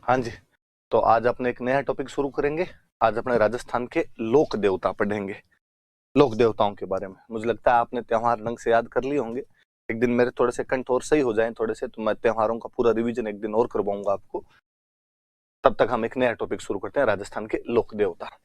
हाँ जी। तो आज अपने एक नया टॉपिक शुरू करेंगे। आज अपने राजस्थान के लोक देवता पढ़ेंगे। लोक देवताओं के बारे में मुझे लगता है आपने त्योहार ढंग से याद कर लिए होंगे। एक दिन मेरे थोड़े से कंठ और सही हो जाएं थोड़े से, तो मैं त्योहारों का पूरा रिवीजन एक दिन और करवाऊंगा आपको। तब तक हम एक नया टॉपिक शुरू करते हैं, राजस्थान के लोक देवता।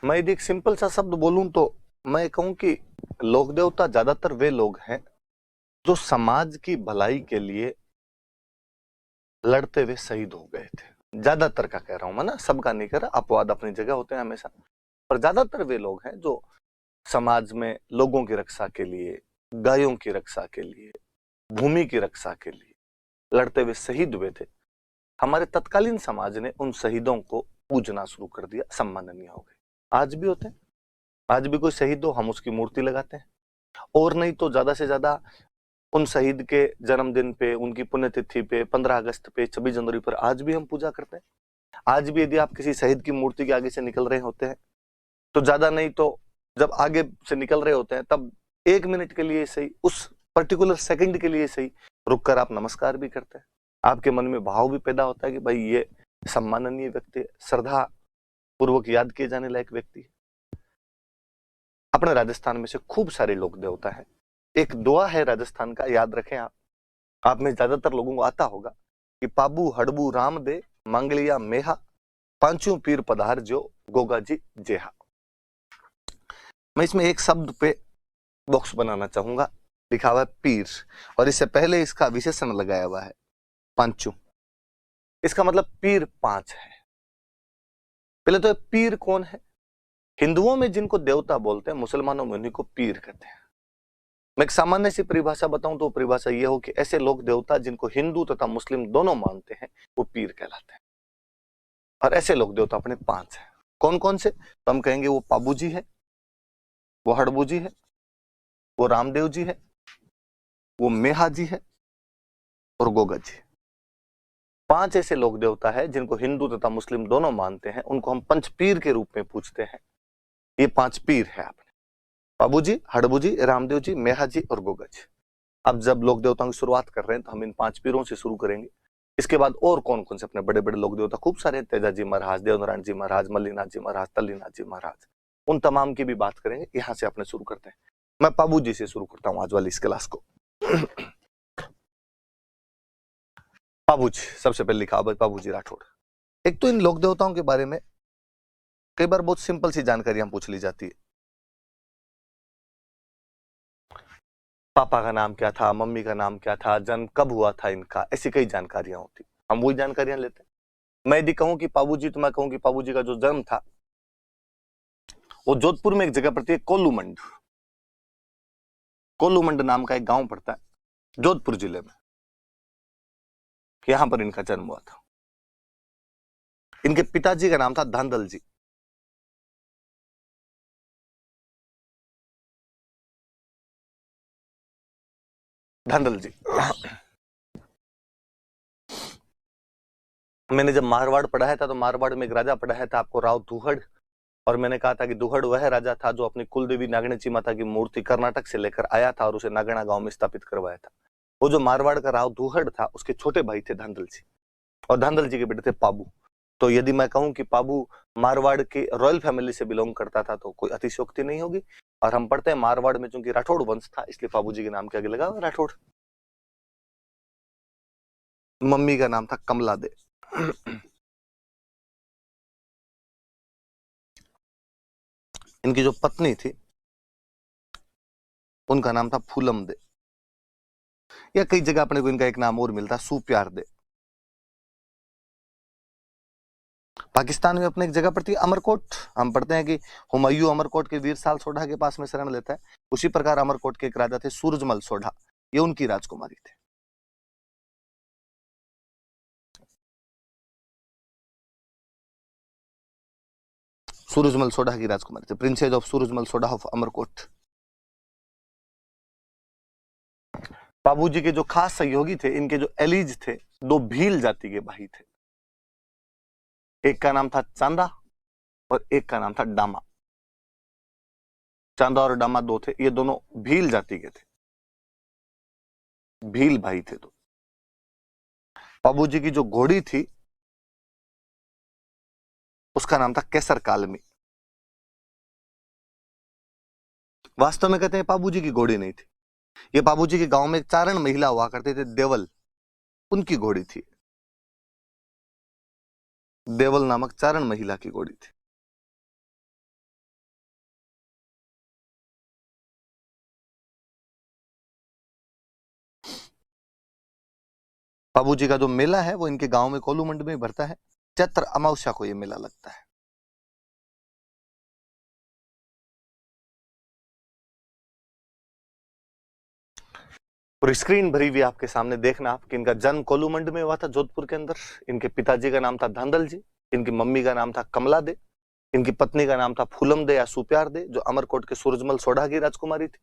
मैं यदि एक सिंपल सा शब्द बोलूं तो मैं कहूं कि लोक देवता ज्यादातर वे लोग हैं जो समाज की भलाई के लिए लड़ते हुए शहीद हो गए थे। ज्यादातर का कह रहा हूं मैं, ना सबका नहीं कह रहा, अपवाद अपनी जगह होते हैं हमेशा। पर ज्यादातर वे लोग हैं जो समाज में लोगों की रक्षा के लिए, गायों की रक्षा के लिए, भूमि की रक्षा के लिए लड़ते हुए शहीद हुए थे। हमारे तत्कालीन समाज ने उन शहीदों को पूजना शुरू कर दिया, सम्माननीय हो गए। आज भी होते हैं। आज भी कोई शहीद हो हम उसकी मूर्ति लगाते हैं, और नहीं तो ज्यादा से ज्यादा उन शहीद के जन्मदिन पे, उनकी पुण्यतिथि पे, 15 अगस्त पे, 26 जनवरी पर आज भी हम पूजा करते हैं। आज भी यदि आप किसी शहीद की मूर्ति के आगे से निकल रहे होते हैं तो ज्यादा नहीं तो जब आगे से निकल रहे होते हैं तब 1 मिनट के लिए सही, उस पर्टिकुलर सेकंड के लिए सही, रुककर आप नमस्कार भी करते हैं। आपके मन में भाव भी पैदा होता है कि भाई ये सम्माननीय व्यक्ति है, श्रद्धा पूर्वक याद किए जाने लायक व्यक्ति है। अपने राजस्थान में से खूब सारे लोक देवता है। एक दुआ है राजस्थान का, याद रखें आप में ज्यादातर लोगों को आता होगा कि पाबू हड़बू राम दे मंगलिया मेहा, पांचों पीर पधार जो गोगा जी जेहा। मैं इसमें एक शब्द पे बॉक्स बनाना चाहूंगा, लिखा हुआ है पीर, और इससे पहले इसका विशेषण लगाया हुआ है पांचू। इसका मतलब पीर पांच है। पहले तो पीर कौन है? हिंदुओं में जिनको देवता बोलते हैं, मुसलमानों में उन्हीं को पीर कहते हैं। मैं एक सामान्य सी परिभाषा बताऊं तो परिभाषा यह हो कि ऐसे लोक देवता जिनको हिंदू तथा मुस्लिम दोनों मानते हैं वो पीर कहलाते हैं। और ऐसे लोक देवता अपने पांच हैं। कौन कौन से? तो हम कहेंगे वो पाबू जी है, वो हड़बू जी है, वो रामदेव जी है, वो मेहा जी है, और गोगा जी। पांच ऐसे लोक देवता है जिनको हिंदू तथा मुस्लिम दोनों मानते हैं, उनको हम पंच पीर के रूप में पूछते हैं। ये पांच पीर है आपने, पाबू जी, हड़बू जी, रामदेव जी, मेहा जी और गोगा जी। अब जब लोक देवताओं की शुरुआत कर रहे हैं तो हम इन पांच पीरों से शुरू करेंगे। इसके बाद और कौन कौन से अपने बड़े बड़े लोक देवता खूब सारे, तेजा जी महाराज, देवनारायण जी महाराज, मल्लीनाथ जी महाराज, तल्लीनाथ जी महाराज, उन तमाम की भी बात करेंगे। यहां से अपने शुरू करते हैं। मैं पाबू जी से शुरू करता हूं आज वाली इस क्लास को। पाबू जी सबसे पहले लिखा पाबू जी राठौड़। एक तो इन लोक देवताओं के बारे में कई बार बहुत सिंपल सी जानकारी हम पूछ ली जाती है। पापा का नाम क्या था, मम्मी का नाम क्या था, जन्म कब हुआ था इनका, ऐसी कई जानकारियां होती, हम वही जानकारियां लेते हैं। मैं यदि कहूं कि पाबू जी, तो मैं कहूं कि पाबू जी का जो जन्म था वो जोधपुर में एक जगह पड़ती है कोल्लूमंड। कोल्लूमंड नाम का एक गांव पड़ता है जोधपुर जिले में, यहां पर इनका जन्म हुआ था। इनके पिताजी का नाम था धांधल जी। धांधल जी। मैंने जब मारवाड़ पढ़ाया था तो मारवाड़ में एक राजा पढ़ाया था आपको, राव दुहड़। और मैंने कहा था कि दुहड़ वह राजा था जो अपनी कुलदेवी नागणची माता की मूर्ति कर्नाटक से लेकर आया था और उसे नागणा गांव में स्थापित करवाया था। वो जो मारवाड़ का राव दुहड़ था उसके छोटे भाई थे धांधल जी, और धांधल जी के बेटे थे पाबू। तो यदि मैं कहूं कि पाबू मारवाड़ की रॉयल फैमिली से बिलोंग करता था तो कोई अतिशयोक्ति नहीं होगी। और हम पढ़ते हैं मारवाड़ में चूंकि राठौड़ वंश था इसलिए पाबू जी के नाम के आगे लगा राठौड़। मम्मी का नाम था कमला दे। इनकी जो पत्नी थी उनका नाम था फूलम दे, या कई जगह अपने को इनका एक नाम और मिलता, सुप्यार दे। पाकिस्तान में अपने एक जगह पड़ती है अमरकोट। हम पढ़ते हैं कि हुमायूं अमरकोट के वीर साल सोढ़ा के पास में शरण लेता है। उसी प्रकार अमरकोट के एक राजा थे सूरजमल सोढ़ा, ये उनकी राजकुमारी थे। सूरजमल सोढ़ा की राजकुमारी थे, princess of Surajmal Sodha of Amarkot. बाबूजी के जो खास सहयोगी थे, इनके जो एलिज थे, दो भील जाति के भाई थे। एक का नाम था चांदा और एक का नाम था डामा। चांदा और डामा दो थे, ये दोनों भील जाति के थे, भील भाई थे। तो बाबूजी की जो घोड़ी थी उसका नाम था केसर कालमी। वास्तव में कहते हैं बाबूजी की घोड़ी नहीं थी, ये बाबूजी के गांव में एक चारण महिला हुआ करते थे, देवल, उनकी घोड़ी थी। देवल नामक चारण महिला की घोड़ी थी। बाबूजी का जो मेला है वो इनके गांव में कोलूमंड में भरता है। चैत्र अमावस्या को ये मेला लगता है। और स्क्रीन भरी हुई आपके सामने देखना आप कि इनका जन्म कोलूमंड में हुआ था, जोधपुर के अंदर। इनके पिताजी का नाम था धांधल जी, इनकी मम्मी का नाम था कमला दे, इनकी पत्नी का नाम था फूलम दे या सुप्यार दे, जो अमरकोट के सूरजमल सोढ़ा की राजकुमारी थी।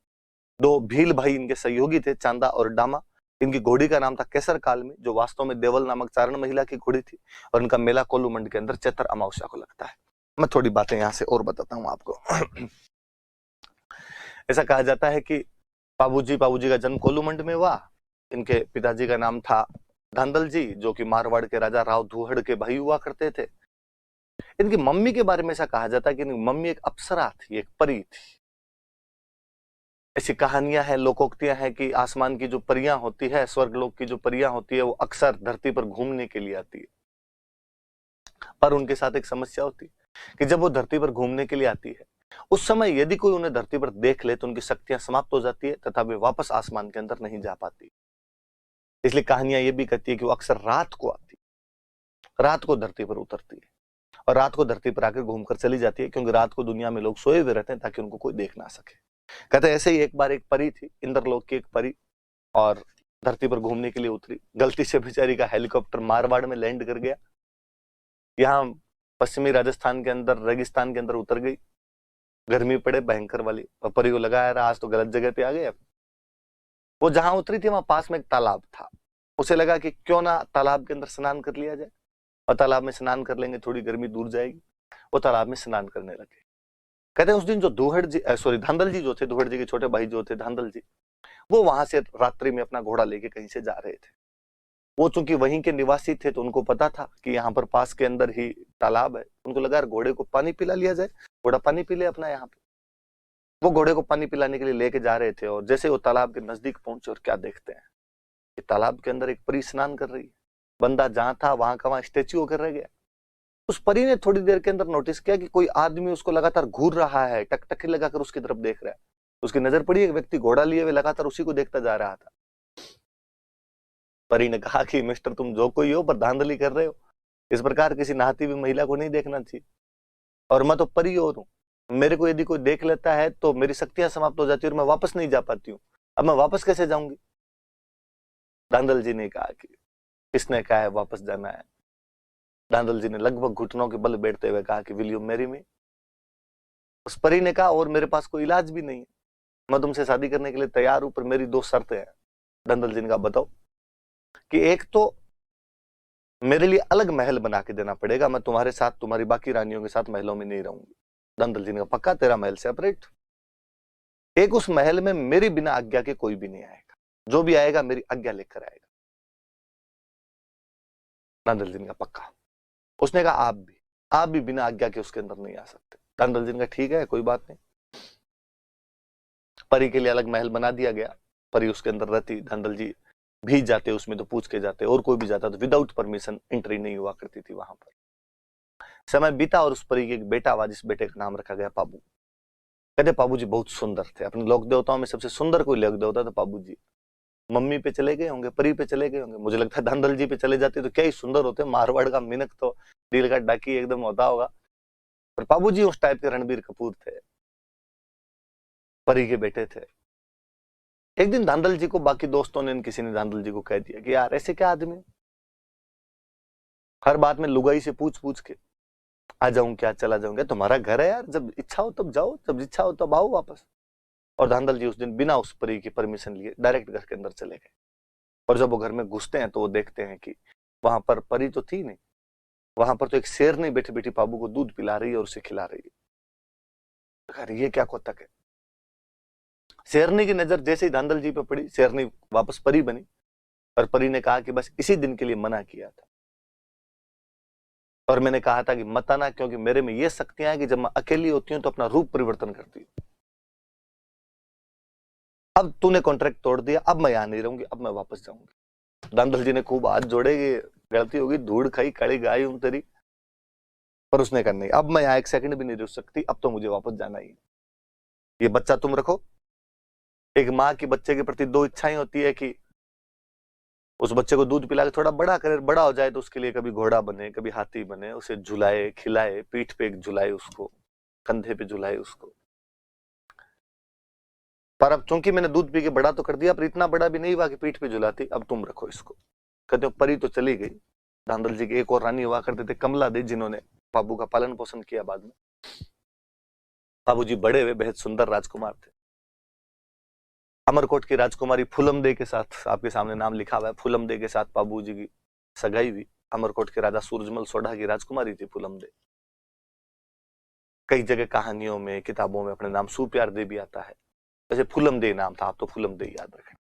दो भील भाई इनके सहयोगी थे, चांदा और डामा। इनकी घोड़ी का नाम था केसर कालमी, जो वास्तव में देवल नामक चारण महिला की घोड़ी थी। और इनका मेला कोलूमंड के अंदर चैत्र अमावस्या को लगता है। मैं थोड़ी बातें यहां से और बताता हूं आपको। ऐसा कहा जाता है कि बाबूजी का जन्म कोलूमंड में हुआ। इनके पिताजी का नाम था धांधल जी, जो कि मारवाड़ के राजा राव धूहड़ के भाई हुआ करते थे। इनकी मम्मी के बारे में ऐसा कहा जाता है कि इनकी मम्मी एक अप्सरा थी, एक परी थी। ऐसी कहानियां हैं, लोकोक्तियां हैं कि आसमान की जो परियां होती है, स्वर्गलोक की जो परियां होती है, वो अक्सर धरती पर घूमने के लिए आती है। पर उनके साथ एक समस्या होती है कि जब वो धरती पर घूमने के लिए आती है, उस समय यदि कोई उन्हें धरती पर देख ले तो उनकी शक्तियां समाप्त हो जाती है तथा वे वापस आसमान के अंदर नहीं जा पाती। इसलिए कहानियां ये भी कहती है कि वो अक्सर रात को आती है, रात को धरती पर उतरती है और रात को धरती पर आकर घूमकर चली जाती है, क्योंकि रात को दुनिया में लोग सोए हुए रहते हैं ताकि उनको कोई देख ना सके। कहते ऐसे ही एक बार एक परी थी, इंद्रलोक की एक परी, और धरती पर घूमने के लिए उतरी। गलती से बेचारी का हेलीकॉप्टर मारवाड़ में लैंड कर गया। यहाँ पश्चिमी राजस्थान के अंदर रेगिस्तान के अंदर उतर गई। गर्मी पड़े भयंकर वाली, और परी को लगाया रहा आज तो गलत जगह पे आ गए। वो जहां उतरी थी वहां पास में एक तालाब था। उसे लगा कि क्यों ना तालाब के अंदर स्नान कर लिया जाए, और तालाब में स्नान कर लेंगे, थोड़ी गर्मी दूर जाएगी। वो तालाब में स्नान करने लगे। कहते हैं उस दिन जो धांधल जी जो थे, धूहड़ जी के छोटे भाई जो थे धांधल जी, वो वहां से रात्रि में अपना घोड़ा लेके कहीं से जा रहे थे। वो चूंकि वहीं के निवासी थे तो उनको पता था कि यहाँ पर पास के अंदर ही तालाब है। उनको लगा घोड़े को पानी पिला लिया जाए, घोड़ा पानी पी ले अपना यहाँ पे। वो घोड़े को पानी पिलाने के लिए लेके जा रहे थे, और जैसे वो तालाब के नजदीक पहुंचे और क्या देखते हैं कि तालाब के अंदर एक परी स्नान कर रही है। बंदा जहां था वहां का वहां स्टेच्यू होकर रह गया। उस परी ने थोड़ी देर के अंदर नोटिस किया कि कोई आदमी उसको लगातार घूर रहा है, टकटकी लगाकर उसकी तरफ देख रहा है। उसकी नजर पड़ी, एक व्यक्ति घोड़ा लिए हुए लगातार उसी को देखता जा रहा था। परी ने कहा कि मिस्टर, तुम जो कोई हो पर धांधली कर रहे हो, इस प्रकार किसी नहाती हुई महिला को नहीं देखना चाहिए। और मैं तो परी और हूं, मेरे को यदि कोई देख लेता है तो मेरी शक्तियां समाप्त हो जाती है और मैं वापस नहीं जा पाती हूँ। अब मैं वापस कैसे जाऊंगी? धांधल जी ने कहा कि किसने कहा है वापस जाना है? धांधल जी ने लगभग घुटनों के बल बैठते हुए कहा कि विल यू मैरी मी? उस परी ने कहा और मेरे पास कोई इलाज भी नहीं है, मैं तुमसे शादी करने के लिए तैयार हूं, पर मेरी दो शर्तें हैं। धांधल जी ने कहा बताओ। कि एक तो मेरे लिए अलग महल बना के देना पड़ेगा, मैं तुम्हारे साथ तुम्हारी बाकी रानियों के साथ महलों में नहीं रहूंगी। धांधल जी ने कहा पक्का, तेरा महल सेपरेट। एक उस महल में मेरी बिना आज्ञा के कोई भी नहीं आएगा, जो भी आएगा मेरी आज्ञा लेकर आएगा। धांधल जी ने कहा पक्का। उसने कहा आप भी बिना आज्ञा के उसके अंदर नहीं आ सकते। धांधल जी ने कहा ठीक है, कोई बात नहीं। परी के लिए अलग महल बना दिया गया। परी उसके अंदर रहती, धांधल जी भी जाते उसमें तो पूछ के जाते, और कोई भी जाता तो विदाउट परमिशन एंट्री नहीं हुआ करती थी वहां पर। समय बीता और उस परी के एक बेटा हुआ, जिस बेटे का नाम रखा गया पाबू। कहते पाबू जी बहुत सुंदर थे। अपने लोक देवताओं में सबसे सुंदर कोई लोक देवता था पाबू जी। मम्मी पे चले गए होंगे, परी पे चले गए होंगे, मुझे लगता है धांधल जी पे चले जाते तो क्या ही सुंदर होते। मारवाड़ का मिनक तो दिल का डाकी एकदम होता होगा, पर पाबू जी उस टाइप के रणबीर कपूर थे, परी के बेटे थे। एक दिन धांधल जी को बाकी दोस्तों ने, किसी ने धांधल जी को कह दिया कि यार ऐसे क्या आदमी, हर बात में लुगाई से पूछ पूछ के आ जाऊं क्या, चला जाऊंगा, तुम्हारा घर है यार, जब इच्छा हो तब जाओ, जब इच्छा हो तब आओ वापस। और धांधल जी उस दिन बिना उस परी की परमिशन लिए डायरेक्ट घर के अंदर चले गए। और जब वो घर में घुसते हैं तो वो देखते हैं कि वहां पर परी तो थी नहीं, वहां पर तो एक शेरनी बैठी बैठी बाबू को दूध पिला रही है और उसे खिला रही है। अरे ये क्या कोतक है। शेरनी की नजर जैसे ही धांधल जी पे पड़ी, शेरनी वापस परी बनी और परी ने कहा कि बस इसी दिन के लिए मना किया था और मैंने कहा था कि मत आना, क्योंकि मेरे में ये शक्तियां हैं कि जब मैं अकेली होती हूं तो अपना रूप परिवर्तन करती हूं। अब तूने कॉन्ट्रैक्ट तोड़ दिया, अब मैं यहां नहीं रहूंगी, अब मैं वापस जाऊंगी। धांधल जी ने खूब हाथ जोड़े कि गलती होगी, धूड़ खाई काली गाय हूं तेरी, पर उसने कहा नहीं, अब मैं यहाँ एक सेकंड भी नहीं रुक सकती, अब तो मुझे वापस जाना ही है। ये बच्चा तुम रखो। एक माँ की बच्चे के प्रति दो इच्छाएं होती है कि उस बच्चे को दूध पिला के थोड़ा बड़ा करे, बड़ा हो जाए तो उसके लिए कभी घोड़ा बने, कभी हाथी बने, उसे झुलाए खिलाए, पीठ पे झुलाए उसको, कंधे पे झुलाए उसको। पर अब चूंकि मैंने दूध पी के बड़ा तो कर दिया, पर इतना बड़ा भी नहीं हुआ कि पीठ पे झुलाती, अब तुम रखो इसको। कहते हो परी तो चली गई। धांधल जी के एक और रानी हुआ करते थे कमला दे, जिन्होंने बाबू का पालन पोषण किया बाद में। बाबूजी बड़े हुए बेहद सुंदर राजकुमार थे। अमरकोट की राजकुमारी फूलम दे के साथ, आपके सामने नाम लिखा हुआ है, फूलम दे के साथ बाबूजी की सगाई हुई। अमरकोट के राजा सूरजमल सोढ़ा की राजकुमारी थी फूलम दे। कई जगह कहानियों में, किताबों में अपने नाम सुप्यार दे भी आता है। वैसे फूलम दे नाम था, आप तो फूलम दे याद रखें।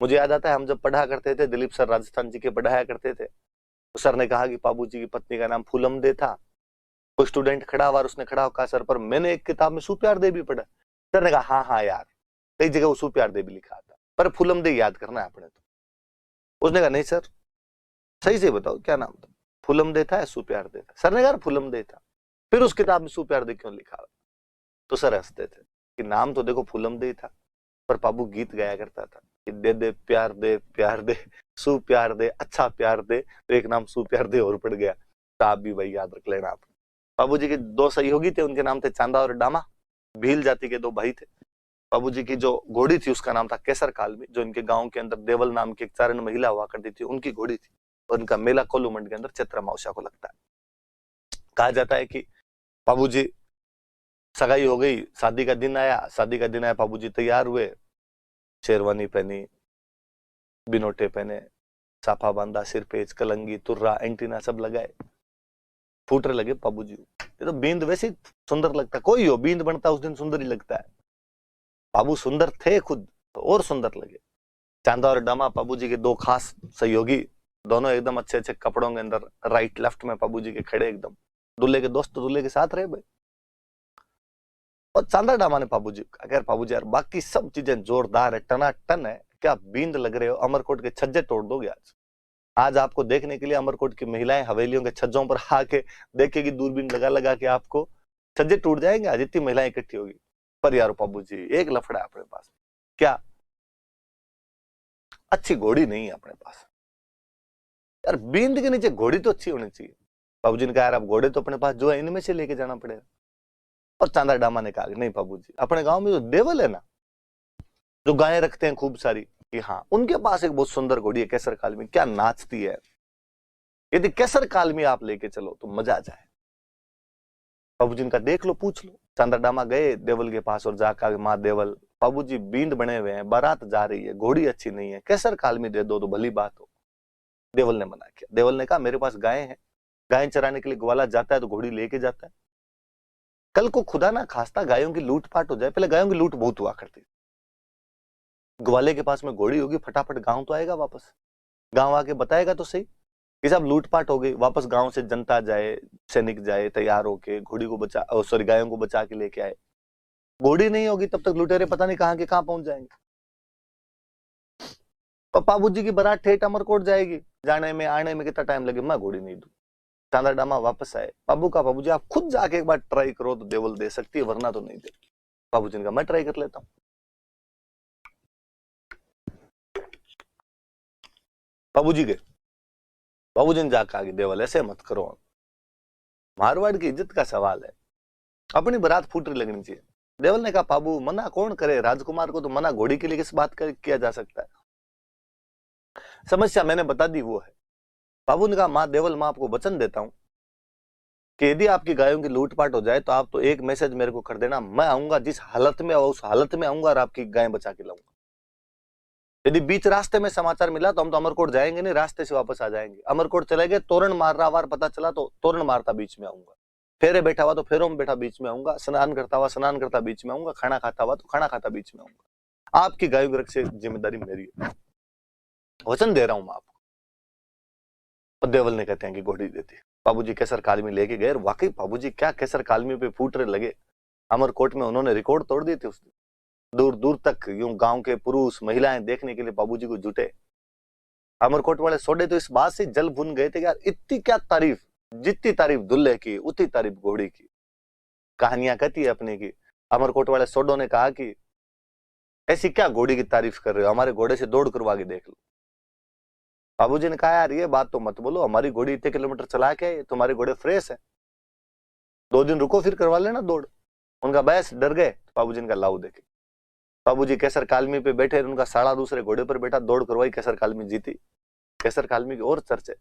मुझे याद आता है हम जब पढ़ा करते थे, दिलीप सर राजस्थान जी के पढ़ाया करते थे, तो सर ने कहा कि बाबूजी की पत्नी का नाम फूलम दे था। कोई स्टूडेंट खड़ा हुआ, उसने खड़ा होकर कहा सर पर मैंने एक किताब में सुप्यार दे भी पढ़ा। सर ने कहा हाँ हाँ यार, कई जगह वो सुप्यार दे भी लिखा था, पर फूलम दे याद करना है अपने। तो उसने कहा नहीं सर, सही से बताओ क्या नाम था, फूलम दे था या सुप्यार दे था? सर ने कहा फूलम दे था। फिर उस किताब में सुप्यार दे क्यों लिखा? तो सर हंसते थे कि नाम तो देखो फूलम दे था, पर बाबू गीत गाया करता था कि दे दे प्यार दे सुप्यार दे, अच्छा प्यार दे, तो एक नाम सुप्यार दे और पड़ गया। तो आप भी भाई याद रख लेना। आप बाबूजी के दो सहयोगी थे, उनके नाम थे चांदा और डामा, भील जाति के दो भाई थे। बाबूजी की जो घोड़ी थी उसका नाम था केसर कालमी, जो इनके गांव के अंदर देवल नाम की एक चारण महिला हुआ करती थी, उनकी घोड़ी थी। और इनका मेला कोलूमंड के अंदर चैत्र अमावस्या को लगता है। कहा जाता है कि बाबूजी सगाई हो गई, शादी का दिन आया, बाबूजी तैयार हुए, शेरवानी पहनी, बिनोटे पहने, साफा बांधा, सिर पे कलंगी, तुर्रा, एंटीना सब लगाए, फूटने लगे बाबूजी। ये तो बींद वैसे ही सुंदर लगता है, कोई हो बींद बनता उस दिन सुंदर ही लगता है। बाबू सुंदर थे खुद तो और सुंदर लगे। चांदा और डामा बाबूजी के दो खास सहयोगी, दोनों एकदम अच्छे अच्छे कपड़ों के अंदर राइट लेफ्ट में बाबूजी के खड़े, एकदम दूल्हे के दोस्त दूल्हे के साथ रहे भाई। और चांदा डामा ने बाबूजी अगर बाबूजी यार बाकी सब चीजें जोरदार है, टनाटन है, क्या बींद लग रहे हो, अमरकोट के छज्जे तोड़ दोगे आज। आज आपको देखने के लिए अमरकोट की महिलाएं हवेलियों के छज्जों पर आके देखेगी, दूरबीन लगा लगा के, आपको छज्जे टूट जाएंगे आज, इतनी महिलाएं इकट्ठी होगी। पर यार बाबूजी एक लफड़ा है अपने पास, क्या अच्छी घोड़ी नहीं है अपने पास यार, बींद के नीचे घोड़ी तो अच्छी होनी चाहिए। बाबूजी ने कहा यार अब घोड़े तो अपने पास जो है इनमें से लेके जाना पड़ेगा। और चांदा डामा ने कहा नहीं बाबूजी, अपने गांव में जो देवल है ना, जो गायें रखते हैं खूब सारी, कि हाँ उनके पास एक बहुत सुंदर घोड़ी है केसर कालमी, क्या नाचती है, यदि केसर कालमी आप लेके चलो तो मजा आ जाए। बाबूजी ने कहा देख लो पूछ लो। चांदा डामा गए देवल के पास और जाकर माँ देवल, बाबूजी बींद बने हुए हैं, बारात जा रही है, घोड़ी अच्छी नहीं है, केसर कालमी दे दो तो भली बात हो। देवल ने मना किया। देवल ने कहा मेरे पास गायें हैं, गायें चराने के लिए ग्वाला जाता है तो घोड़ी लेके जाता है, कल को खुदा ना खास्ता गायों की लूटपाट हो जाए, पहले गायों की लूट बहुत हुआ करती, ग्वाले के पास में घोड़ी होगी फटाफट गांव तो आएगा वापस, गांव आके बताएगा तो सही कि साहब लूटपाट हो गई, वापस गांव से जनता जाए, सैनिक जाए तैयार होके, घोड़ी को बचा, सॉरी गायों को बचा के लेके आए। घोड़ी नहीं होगी तब तक लुटेरे पता नहीं कहां के कहां पहुंच जाएंगे। और बाबूजी की बारात ठेठ अमरकोट जाएगी, जाने में आने में कितना टाइम लगे, मैं घोड़ी नहीं दूं। चांदा डामा वापस आए, बाबू का बाबूजी आप खुद जाके एक बार ट्राई करो तो देवल दे सकती है, वरना तो नहीं दे। बाबूजी ने कहा मैं ट्राई कर लेता हूं। बाबूजी गए, बाबूजी ने जाकर आगे देवल ऐसे मत करो, मारवाड़ की इज्जत का सवाल है, अपनी बारात फूटरी लगनी चाहिए। देवल ने कहा बाबू मना कौन करे, राजकुमार को तो मना घोड़ी के लिए किस बात का किया जा सकता है, समस्या मैंने बता दी वो है। बाबू ने कहा माँ देवल, मैं आपको वचन देता हूं कि यदि आपकी गायों की लूटपाट हो जाए तो आप तो एक मैसेज मेरे को कर देना, मैं आऊंगा, जिस हालत में उस हालत में आऊंगा और आपकी गायें बचा के लाऊंगा। यदि बीच रास्ते में समाचार मिला तो हम तो अमरकोट जाएंगे नहीं, रास्ते से वापस आ जाएंगे। अमरकोट चले गए, तोरण मार रहा वार पता चला तो तोरण मारता बीच में आऊंगा, फेरे बैठा हुआ तो फेरों में बैठा बीच में आऊंगा, स्नान करता हुआ स्नान करता बीच में आऊंगा, खाना खाता हुआ तो खाना खाता बीच में आऊंगा। आपकी गायों की रक्षा जिम्मेदारी मेरी है, वचन दे रहा हूं मैं आपको। और देवल ने कहते हैं कि घोड़ी देती। बाबूजी केसर कालमी लेके गए, वाकई बाबूजी क्या केसर कालमी पे फूटने लगे। अमरकोट में उन्होंने रिकॉर्ड तोड़ दिए थे उस दिन। दूर दूर तक यूं गांव के पुरुष महिलाएं देखने के लिए बाबूजी को जुटे। अमरकोट वाले सोडे तो इस बात से जल भुन गए थे कि यार इतनी क्या तारीफ, जितनी तारीफ दुल्हे की उतनी तारीफ घोड़ी की। कहानियां कहती है अपने की। अमरकोट वाले सोडो ने कहा कि ऐसी क्या घोड़ी की तारीफ कर रहे हो, हमारे घोड़े से दौड़ करवा के देख लो। बाबूजी ने कहा यार ये बात तो मत बोलो, हमारी घोड़ी इतने किलोमीटर चला के, तुम्हारे घोड़े फ्रेश है, 2 दिन रुको फिर करवा लेना दौड़। उनका बस डर गए। बाबूजी ने कहा लाओ देखे। बाबूजी केसर कालमी पे बैठे, उनका साड़ा दूसरे घोड़े पर बैठा, दौड़ करवाई, केसर कालमी जीती। केसर कालमी की और चर्चे।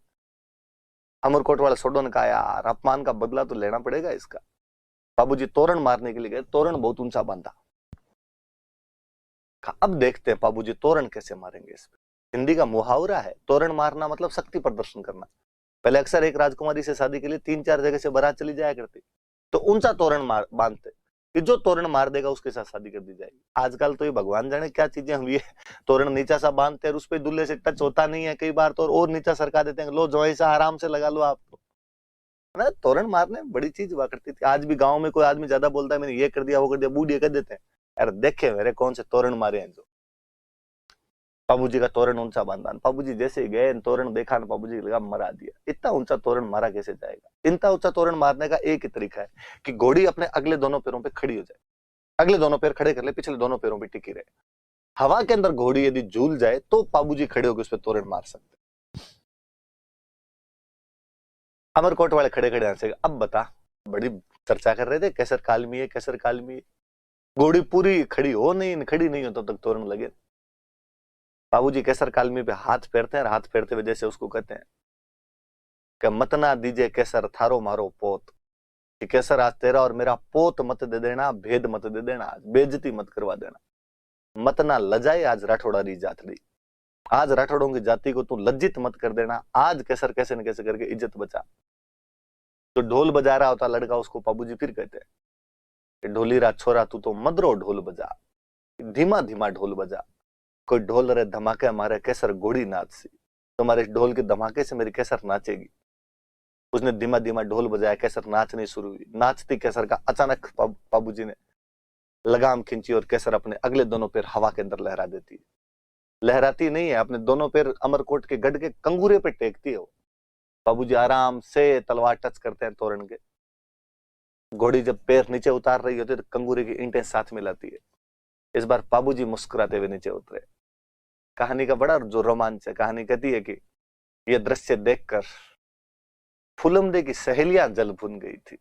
अमरकोट वाला सोडो ने कहा यार अपमान का बदला तो लेना पड़ेगा इसका। बाबूजी तोरण मारने के लिए गए, तोरण बहुत ऊंचा बांधा। अब देखते हैं बाबूजी तोरण कैसे मारेंगे। इस पे हिंदी का मुहावरा है, तोरण मारना मतलब शक्ति प्रदर्शन करना। पहले अक्सर एक राजकुमारी से शादी के लिए 3-4 जगह से बारात चली जाया करती, तो ऊंचा तोरण बांधते कि जो तोरण मार देगा उसके साथ शादी कर दी जाएगी। आजकल तो ये भगवान जाने क्या चीजें हुई है, तोरण नीचा सा बांधते हैं, उस पे दूल्हे से टच होता नहीं है, कई बार तो और नीचा सरका देते हैं, लो जो ऐसा आराम से लगा लो आप। तो ना तोरण मारने बड़ी चीज हुआ करती थी। आज भी गांव में कोई आदमी ज्यादा बोलता है मैंने ये कर दिया वो कर दिया, बूढ़े कर देते हैं, यार देखे मेरे कौन से तोरण मारे हैं। जो बाबूजी का तोरण ऊंचा बांधा, बाबूजी जैसे ही गए तोरण देखा, बाबूजी लगा मरा दिया, इतना ऊंचा तोरण मारा कैसे जाएगा। इतना ऊंचा तोरण मारने का एक ही तरीका है कि घोड़ी अपने अगले दोनों पैरों पे खड़ी हो जाए, अगले दोनों पैर खड़े कर ले, पिछले दोनों पैरों पे टिकी रहे। हवा के अंदर घोड़ी यदि झूल जाए तो बाबूजी खड़े होकर उस पर तोरण मार सकते। अमरकोट वाले खड़े खड़े हंसे, अब बता, बड़ी चर्चा कर रहे थे केसर कालमी है केसर कालमी है, घोड़ी पूरी खड़ी हो नहीं, खड़ी नहीं हो तब तक तोरण लगे। बाबूजी केसर कालमी पे हाथ फेरते हैं, और हाथ फेरते हुए जैसे उसको कहते हैं कि मत ना दीजिए केसर थारो मारो पोत, कि केसर आज तेरा और मेरा पोत मत दे देना, भेद मत दे देना, बेइज्जती मत करवा देना, मत ना लजाए आज राठौड़ा री जातड़ी, आज राठौड़ों की जाति को तू लज्जित मत कर देना, आज केसर कैसे न कैसे करके इज्जत बचा। तो ढोल बजा रहा होता लड़का, उसको बाबूजी फिर कहते हैं ढोली रा छोरा तू तो मदरो ढोल बजा, धीमा धीमा ढोल बजा, कोई ढोल रे धमाके मारे केसर घोड़ी नाच सी, तुम्हारे ढोल के धमाके से मेरी केसर नाचेगी। उसने धीमा धीमा ढोल बजाया, केसर नाचनी शुरू हुई। नाचती केसर का अचानक बाबूजी ने लगाम खींची और केसर अपने अगले दोनों पैर हवा के अंदर लहरा देती है। लहराती नहीं है, अपने दोनों पैर अमरकोट के गढ़ के कंगूरे पे टेकती है वो। बाबूजी आराम से तलवार टच करते हैं तोरण के। घोड़ी जब पैर नीचे उतार रही होती है तो कंगूरे की ईंटें साथ मिलाती है। इस बार बाबूजी मुस्कुराते हुए नीचे उतरे। कहानी का बड़ा जो रोमांच है, कहानी कहती है कि यह दृश्य देखकर फुलमदे की सहेलियां जल भुन गई थी,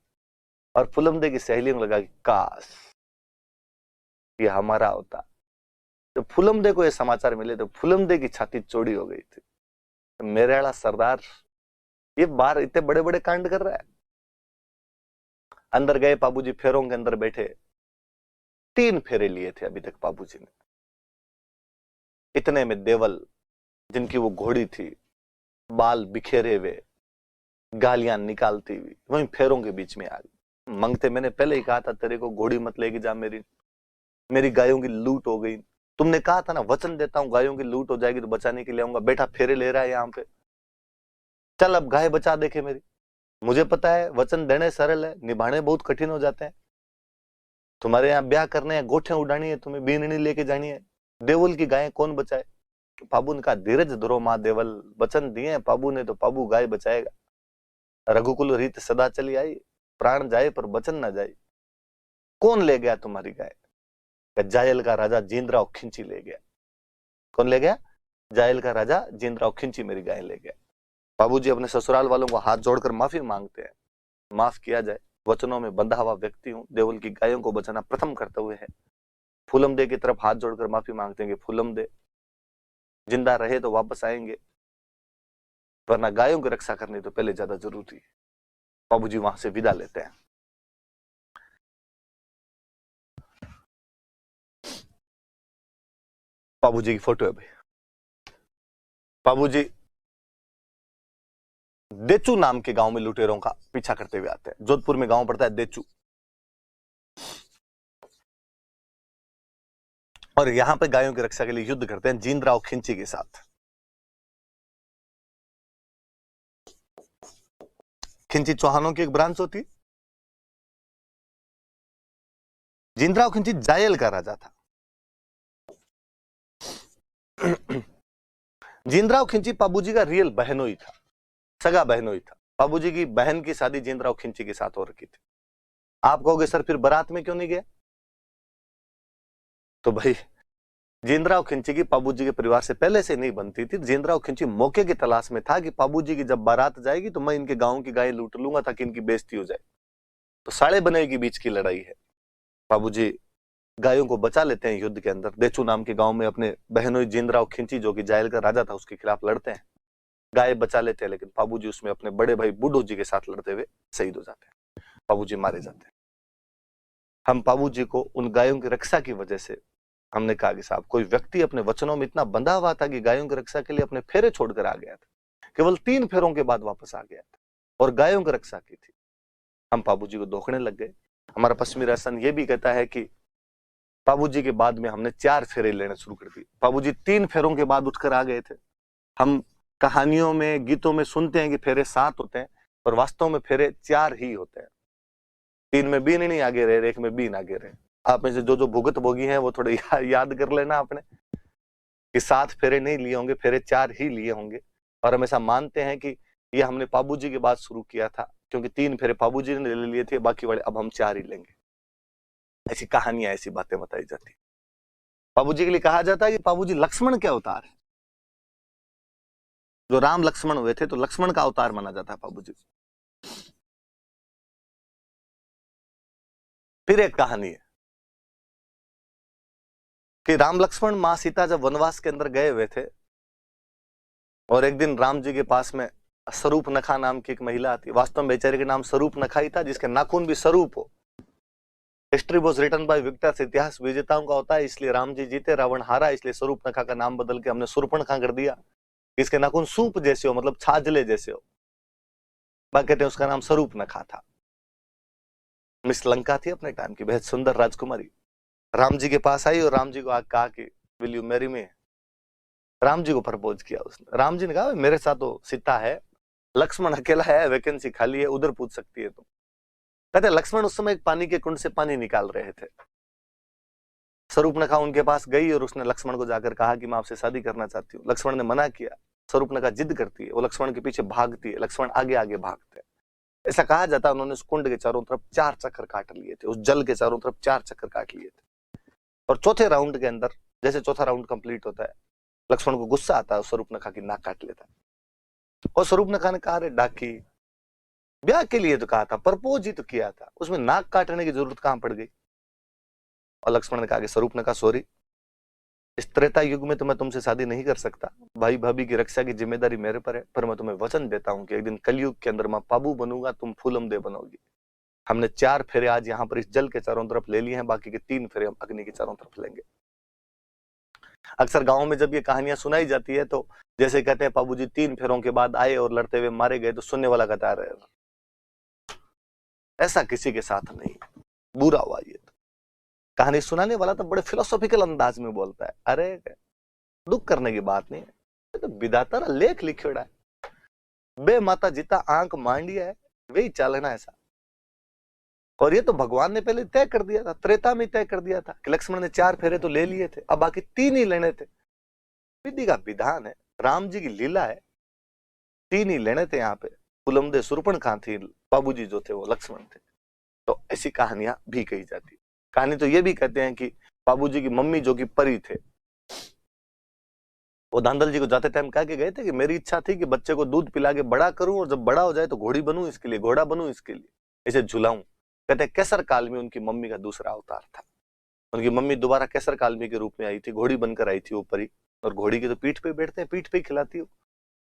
और फुलमदे की सहेलियों को लगा कि काश ये हमारा होता। तो फुलमदे को ये समाचार मिले तो फुलमदे की छाती चौड़ी हो गई थी, तो मेरे वाला सरदार ये बाहर इतने बड़े बड़े कांड कर रहा है। अंदर गए, बाबूजी फेरों के अंदर बैठे, 3 फेरे लिए थे अभी तक बाबूजी ने। इतने में देवल, जिनकी वो घोड़ी थी, बाल बिखेरे हुए, गालियां निकालती हुई वहीं फेरों के बीच में आ गई। मंगते मैंने पहले ही कहा था तेरे को घोड़ी मत लेके जा, मेरी गायों की लूट हो गई। तुमने कहा था ना वचन देता हूं गायों की लूट हो जाएगी तो बचाने के लिए आऊंगा, बेटा फेरे ले रहा है यहाँ पे, चल अब गाय बचा देखे मेरी। मुझे पता है वचन देने सरल है, निभाने बहुत कठिन हो जाते हैं। तुम्हारे यहाँ ब्याह करने हैं, गोठे उड़ानी है, तुम्हें बीननी लेके जानी है, देवल की गायें कौन बचाए। पाबू ने कहा धीरज धरो माँ देवल, वचन दिए पाबू ने तो पाबू गाय बचाएगा। रघुकुल रीत सदा चली आई, प्राण जाए पर वचन ना जाए। कौन ले गया तुम्हारी गाय? जायल का राजा जींद्राव खिंची ले गया। कौन ले गया? जायल का राजा जींद्राव खिंची मेरी गाय ले गया। बाबूजी अपने ससुराल वालों को हाथ जोड़कर माफी मांगते हैं, माफ किया जाए, वचनों में बंधा हुआ व्यक्ति हूं, देवल की गायों को बचाना प्रथम कर्तव्य है। फूलमदे की तरफ हाथ जोड़कर माफी मांगते हैं कि फूलमदे जिंदा रहे तो वापस आएंगे, वरना गायों की रक्षा करनी तो पहले ज्यादा जरूरी है। बाबूजी वहां से विदा लेते हैं। बाबूजी की फोटो है भाई। बाबूजी देचू नाम के गांव में लुटेरों का पीछा करते हुए आते हैं। जोधपुर में गांव पड़ता है देचू, और यहां पे गायों की रक्षा के लिए युद्ध करते हैं जींदराव खिंची के साथ। खिंची चौहानों की एक ब्रांच होती। जींदराव खिंची जायल का राजा था। जींदराव खिंची बाबूजी का रियल बहनोई था, सगा बहनोई था। बाबूजी की बहन की शादी जींदराव खिंची के साथ हो रखी थी। आप कहोगे सर फिर बारात में क्यों नहीं गया? तो भाई जींदराव खिंची की बाबूजी के परिवार से पहले से नहीं बनती थी। जींदराव खिंची मौके की तलाश में था कि बाबूजी की जब बारात जाएगी तो मैं इनके गांव की गायें लूट लूंगा ताकि इनकी बेइज्जती हो जाए। तो साले बने के बीच की लड़ाई है। बाबूजी गायों को बचा लेते हैं युद्ध के अंदर। देचू नाम के गांव में अपने बहनोई जींदराव खिंची जो कि जायल का राजा था उसके खिलाफ लड़ते हैं, गाय बचा लेते हैं, लेकिन बाबूजी उसमें अपने बड़े भाई बूढ़ो जी के साथ लड़ते हुए शहीद हो जाते हैं, बाबूजी मारे जाते हैं। हम बाबूजी को उन गायों की रक्षा की वजह से हमने कहा कि साहब कोई व्यक्ति अपने वचनों में इतना बंधा हुआ था कि गायों की रक्षा के लिए अपने फेरे छोड़कर आ गया था, केवल 3 फेरों के बाद वापस आ गया था और गायों की रक्षा की थी। हम बाबूजी को धोखने लग गए। हमारा पश्चिमी राजस्थान ये भी कहता है कि बाबूजी के बाद में हमने 4 फेरे लेने शुरू कर दिए। बाबूजी 3 फेरों के बाद उठकर आ गए थे। हम कहानियों में गीतों में सुनते हैं कि फेरे 7 होते हैं, पर वास्तव में फेरे 4 ही होते हैं। 3 में बीन नहीं आगे रहे, 1 में बीन आगे रहे। आप में से जो भुगत भोगी हैं वो थोड़े याद कर लेना आपने कि 7 फेरे नहीं लिए होंगे, फेरे 4 ही लिए होंगे। और हम ऐसा मानते हैं कि ये हमने बाबूजी के बाद शुरू किया था, क्योंकि 3 फेरे बाबूजी ने ले लिए थे, बाकी वाले अब हम 4 ही लेंगे। ऐसी कहानियां, ऐसी बातें बताई जाती। बाबूजी के लिए कहा जाता है कि बाबूजी लक्ष्मण के अवतार है। जो राम लक्ष्मण हुए थे तो लक्ष्मण का अवतार माना जाता है बाबूजी। फिर एक कहानी है कि राम लक्ष्मण मां सीता जब वनवास के अंदर गए हुए थे और एक दिन राम जी के पास में स्वरूप नखा नाम की एक महिला आती। वास्तव में बेचारे के नाम स्वरूप नखा ही था, जिसके नाखून भी स्वरूप हो। History was written by victors, इतिहास विजेताओं का होता है, इसलिए राम जी जीते रावण हारा, इसलिए स्वरूप नखा का नाम बदल के हमने सुर्पणखा कर दिया। इसके नाखून सूप जैसे हो, मतलब छाजले जैसे हो, बाकी कहते हैं उसका नाम स्वरूप नखा था। मिस लंका थी अपने टाइम की, बेहद सुंदर राजकुमारी। राम जी के पास आई और राम जी को कहा कि will you marry me. Ram ji को प्रपोज किया उसने। राम जी ने कहा मेरे साथ तो सीता है, लक्ष्मण अकेला है, वैकेंसी खाली है, उधर पूछ सकती है तुम। कहते लक्ष्मण उस समय एक पानी के कुंड से पानी निकाल रहे थे। स्वरूपनखा उनके पास गई और उसने लक्ष्मण को जाकर कहा कि मैं आपसे शादी करना चाहती हूँ। लक्ष्मण ने मना किया। स्वरूपनखा जिद करती है, वो लक्ष्मण के पीछे भागती है, लक्ष्मण आगे आगे भागते हैं। ऐसा कहा जाता है उन्होंने उस कुंड के चारों तरफ 4 चक्कर काट लिए थे, उस जल के चारों तरफ 4 चक्कर काट लिए थे। और चौथे राउंड के अंदर, जैसे चौथा राउंड कंप्लीट होता है, लक्ष्मण को गुस्सा आता है, स्वरूपनखा की नाक काट लेता है। और स्वरूपनखा ने कहा अरे डाकी, ब्याह के लिए तो कहा था, प्रपोज ही तो किया था, उसमें नाक काटने की जरूरत कहां पड़ गई? और लक्ष्मण ने कहा कि स्वरूपनखा सॉरी, इस त्रेता युग में तो मैं तुमसे शादी नहीं कर सकता, भाई भाभी की रक्षा की जिम्मेदारी मेरे पर है, पर मैं तुम्हें वचन देता हूं कि एक दिन कलयुग के अंदर मैं पाबू बनूंगा, तुम फूलम दे बनोगी। हमने 4 फेरे आज यहाँ पर इस जल के चारों तरफ ले लिए हैं, बाकी के 3 फेरे हम अग्नि के चारों तरफ लेंगे। अक्सर गांव में जब ये कहानियां सुनाई जाती है तो जैसे कहते हैं बाबूजी 3 फेरों के बाद आए और लड़ते हुए मारे गए, तो सुनने वाला कहता है ऐसा किसी के साथ नहीं, बुरा हुआ ये। तो कहानी सुनाने वाला तो बड़े फिलोसॉफिकल अंदाज में बोलता है, अरे दुख करने की बात नहीं है, तो विधाता लेख लिखियोड़ा है, बे माता जिता आंख मांडिया है वही चालना ऐसा। और ये तो भगवान ने पहले तय कर दिया था, त्रेता में तय कर दिया था कि लक्ष्मण ने 4 फेरे तो ले लिए थे, अब बाकी 3 ही लेने थे। विधि का विधान है, राम जी की लीला है, 3 ही लेने थे। यहाँ पे फुलमदे सुर्पणखा थी, बाबूजी जो थे वो लक्ष्मण थे। तो ऐसी कहानियां भी कही जाती। कहानी तो ये भी कहते हैं कि बाबूजी की मम्मी जो कि परी थे, वो धांधल जी को जाते टाइम कह के गए थे कि मेरी इच्छा थी कि बच्चे को दूध पिला के बड़ा करूं और जब बड़ा हो जाए तो घोड़ी बनूं इसके लिए, घोड़ा बनूं इसके लिए, इसे झुलाऊं। कहते हैं केसर काल में उनकी मम्मी का दूसरा अवतार था। उनकी मम्मी दोबारा केसर कालमी के रूप में आई थी, घोड़ी बनकर आई थी वो परी, और घोड़ी की तो पीठ पे बैठते हैं, पीठ पे ही खिलाती हो,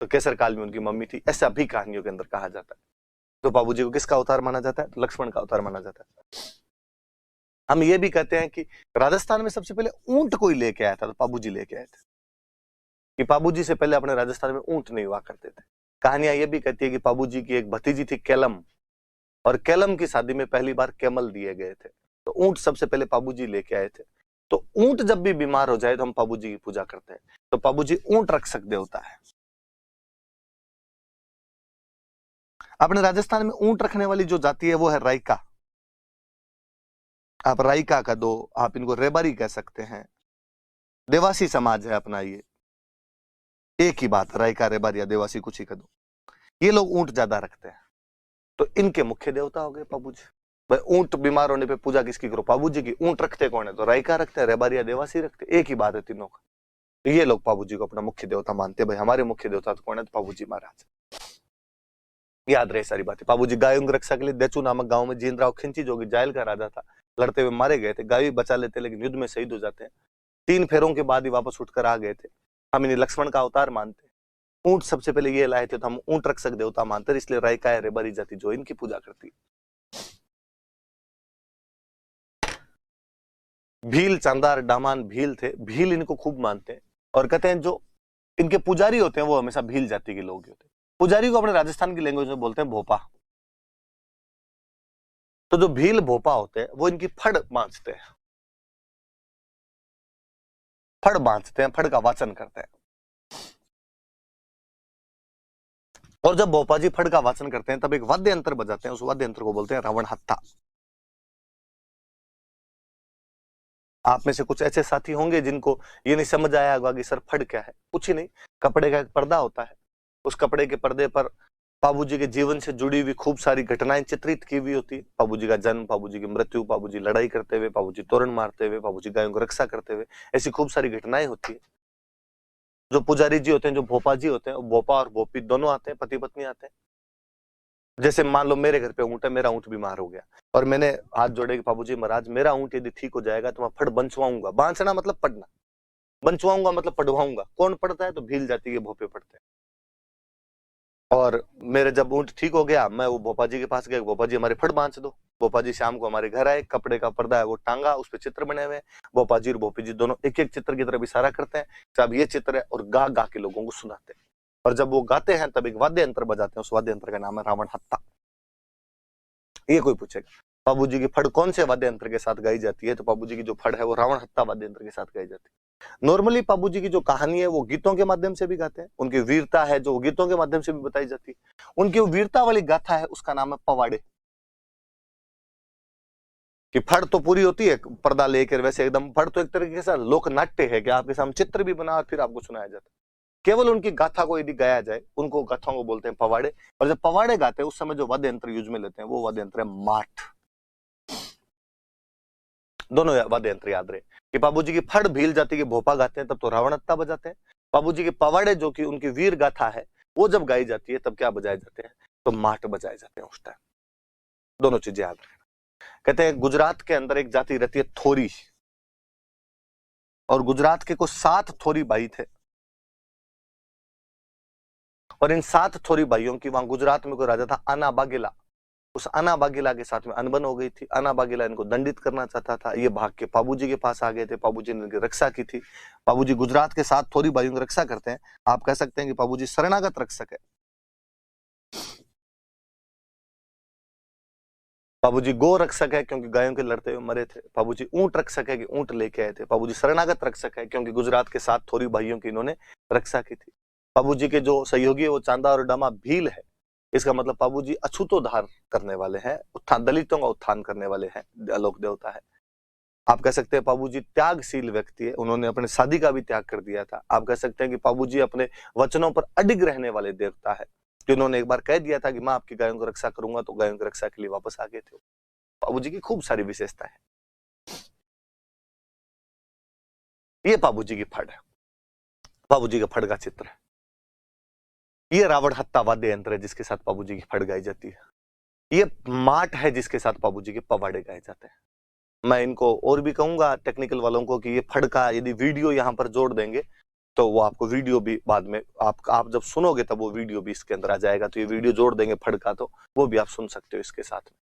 तो केसर काल में उनकी मम्मी थी। ऐसा भी कहानियों के अंदर कहा जाता है। तो बाबूजी को किसका अवतार माना जाता है? तो लक्ष्मण का अवतार माना जाता है। हम ये भी कहते हैं कि राजस्थान में सबसे पहले ऊंट कोई लेके आया था तो बाबूजी लेके आए थे। कि पाबूजी से पहले अपने राजस्थान में ऊंट नहीं हुआ करते थे। कहानियां ये भी कहती है कि पाबूजी की एक भतीजी थी केलम, और केलम की शादी में पहली बार कैमल दिए गए थे, तो ऊंट सबसे पहले पाबूजी लेके आए थे। तो ऊंट जब भी बीमार हो जाए तो हम पाबूजी की पूजा करते हैं। तो पाबूजी ऊंट रक्षक देवता है। अपने राजस्थान में ऊंट रखने वाली जो जाति है वो है राइका। आप राइका का दो, आप इनको रेबारी कह सकते हैं। देवासी समाज है अपना, ये एक ही बात, राइका रेबारी या देवासी कुछ ही का दो। ये लोग ऊंट ज्यादा रखते हैं, तो इनके मुख्य देवता हो गए पाबूजी। भाई ऊंट बीमार होने पे पूजा किसकी करो? पाबूजी की। ऊंट रखते कौन है? तो राइका रखते हैं, रेबारी या देवासी रखते, एक ही बात है तीनों का। तो ये लोग पाबूजी को अपना मुख्य देवता मानते हैं। भाई हमारे मुख्य देवता तो कौन है? तो पाबूजी महाराज। याद रहे सारी बातें। पाबूजी गायों की रक्षा के लिए देचू नामक गांव में जीनराव खिंची, जो कि जायल का राजा था, लड़ते हुए मारे गए थे। गाय भी बचा लेते लेकिन युद्ध में शहीद हो जाते हैं। 3 फेरों के बाद ही वापस उठकर आ गए थे। हम इन्हें लक्ष्मण का अवतार मानते हैं। ऊंट सबसे पहले ये लाए थे, तो हम ऊंट रक्षक देवता मानते हैं, इसलिए राइका रेबारी जाति जो इनकी पूजा करती है। भील, चांदार, डामान भील थे। भील इनको खूब मानते हैं और कहते हैं जो इनके पुजारी होते हैं वो हमेशा भील जाति के लोग होते हैं। पुजारी को अपने राजस्थान की लैंग्वेज में बोलते हैं भोपा। तो जो भील भोपा होते हैं वो इनकी फड़ बांधते हैं, फड़ बांधते हैं, फड़ का वाचन करते हैं। और जब भोपा जी फड़ का वाचन करते हैं तब एक वाद्य यंत्र बजाते हैं, उस वाद्य यंत्र को बोलते हैं रावण हत्था। आप में से कुछ ऐसे साथी होंगे जिनको ये नहीं समझ आया होगा कि सर फड़ क्या है। कुछ ही नहीं, कपड़े का एक पर्दा होता है, उस कपड़े के पर्दे पर पाबूजी के जीवन से जुड़ी हुई खूब सारी घटनाएं चित्रित की हुई होती है। पाबूजी का जन्म, पाबूजी की मृत्यु, पाबूजी लड़ाई करते हुए, पाबूजी तोरण मारते हुए, पाबूजी गायों को रक्षा करते हुए, ऐसी खूब सारी घटनाएं होती है। जो पुजारी जी होते हैं, जो भोपा जी होते हैं, वो भोपा और भोपी दोनों आते हैं, पति पत्नी आते हैं। जैसे मान लो मेरे घर पे ऊंट है, मेरा ऊंट बीमार हो गया और मैंने हाथ जोड़े कि पाबूजी महाराज मेरा ऊंट यदि ठीक हो जाएगा तो मैं फट बंचवाऊंगा। बांचना मतलब पढ़ना, बंचवाऊंगा मतलब पढ़वाऊंगा। कौन पढ़ता है? तो भील जाति के भोपे पढ़ते हैं। और मेरे जब ऊंट ठीक हो गया, मैं वो भोपा जी के पास गया, भोपा जी हमारे फट बांच दो। भोपा जी शाम को हमारे घर आए, कपड़े का पर्दा है वो टांगा, उस पर चित्र बने हुए हैं। भोपा जी और भोपी जी दोनों एक एक चित्र की तरफ इशारा करते हैं, साहब ये चित्र है, और गा गा के लोगों को सुनाते हैं। और जब वो गाते हैं तब एक वाद्य यंत्र बजाते हैं, उस वाद्य यंत्र का नाम है रावण हत्था। ये कोई पूछेगा बाबूजी की फड़ कौन से वाद्य यंत्र के साथ गाई जाती है? तो बाबूजी की जो फड़ है वो रावण हत्था वाद्य यंत्र के साथ गाई जाती है। नॉर्मली बाबूजी की जो कहानी है वो गीतों के माध्यम से भी गाते हैं, उनकी वीरता है जो गीतों के माध्यम से भी बताई जाती है। उनकी वीरता वाली गाथा है उसका नाम है पवाड़े। कि फड़ तो पूरी होती है पर्दा लेकर, वैसे एकदम फड़ तो एक तरीके से लोक नाट्य है कि आपके सामने चित्र भी बना और फिर आपको सुनाया जाता है। केवल उनकी गाथा को यदि गाया जाए, उनको गाथाओं को बोलते हैं पवाड़े। और जब पवाड़े गाते हैं उस समय जो वाद्य यंत्र यूज में लेते हैं वो वाद्य यंत्र है माठ। दोनों वाद्य यंत्र याद रहे कि बाबूजी की फड़ भील जाति के भोपा गाते हैं तब तो रावणत्ता बजाते हैं। बाबूजी के पवाड़े जो कि उनकी वीर गाथा है वो जब गाई जाती है तब क्या बजाए जाते हैं? तो माठ बजाए जाते हैं उस टाइम। दोनों चीजें याद रखना। कहते हैं गुजरात के अंदर एक जाति रहती है थोरी, और गुजरात के कुछ 7 थोरी भाई थे, और इन 7 थोरी भाइयों की वहां गुजरात में कोई राजा था आना बागेला। उस आना बागेला के साथ में अनबन हो गई थी। आना बागेला इनको दंडित करना चाहता था। ये भाग के पाबूजी के पास आ गए थे, पाबूजी ने इनकी रक्षा की थी। पाबूजी गुजरात के 7 थोरी भाइयों की रक्षा करते हैं। आप कह सकते हैं कि पाबूजी शरणागत रक्षक है। बाबूजी गो रक्षक है क्योंकि गायों के लड़ते हुए मरे थे। बाबूजी ऊंट रक्षक है कि ऊंट लेके आए थे। बाबूजी शरणागत रक्षक है क्योंकि गुजरात के 7 थोरी भाइयों की इन्होंने रक्षा की थी। बाबूजी के जो सहयोगी है वो चांदा और डामा भील है। इसका मतलब बाबूजी अछूतोद्धार करने वाले हैं, उत्थान, दलितों का उत्थान करने वाले हैं, लोक देवता है। आप कह सकते हैं पाबूजी त्यागशील व्यक्ति है, उन्होंने अपने शादी का भी त्याग कर दिया था। आप कह सकते हैं कि पाबूजी अपने वचनों पर अडिग रहने वाले देवता है, जिन्होंने एक बार कह दिया था कि मैं आपकी गायों को रक्षा करूंगा, तो गायों की रक्षा के लिए वापस आ गए थे। पाबूजी की खूब सारी विशेषता है। ये पाबूजी की फड़ है, पाबूजी का फड़ का चित्र है। ये रावण हत्ता वाद्य यंत्र है जिसके साथ पाबूजी की फड़ गाई जाती है। ये माट है जिसके साथ पाबूजी के पवाड़े गाए जाते हैं। मैं इनको और भी कहूंगा टेक्निकल वालों को कि ये फड़ का यदि वीडियो यहाँ पर जोड़ देंगे तो वो आपको वीडियो भी बाद में आप जब सुनोगे तब वो वीडियो भी इसके अंदर आ जाएगा। तो ये वीडियो जोड़ देंगे फड़ का, तो वो भी आप सुन सकते हो इसके साथ में।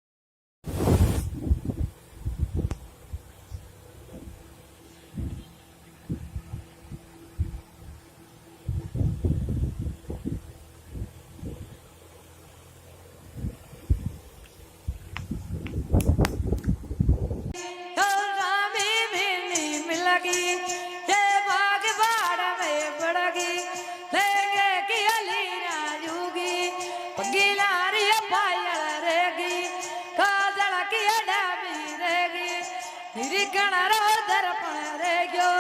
की ये बाग बाड़ में बढ़गी लेंगे की अली राजूगी पगी नारी पायल रहेगी काजल की अडाबी रहेगी निरीक्षण रो दर्पण रहेगो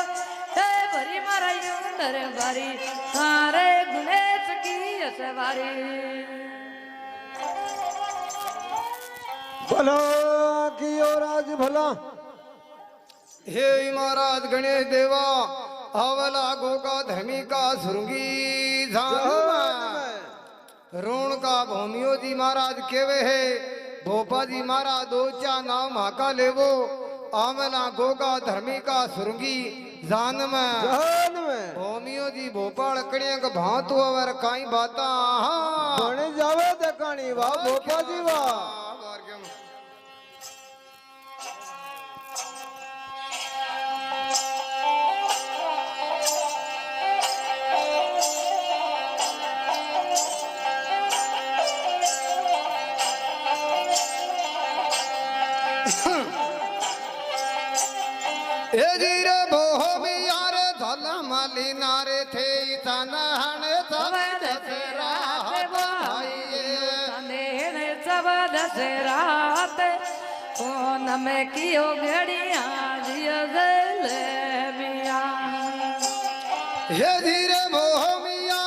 हे भरी मरयू दरबारी सारे गुनेश की असवारी भला कियो राज भला। हे महाराज गणेश देवा आवला गोगा धर्मी का सुरंगी रोण का भूमियो जी महाराज केवे है भोपा जी महाराज दो चा नाम हाका लेवो आवला गोगा धर्मी का सुरंगी जान में भूमियो जी भोपाल कणिया का भांतु अवर काई बाता बने जावे देखानी वाह भोपा जी वाह। ए जीरे भोमी यारे धला माली नारे थे तनहने सब दसरा सब दसरात कौन में कियो घड़िया जियो जलेबिया हे धीरे भोमिया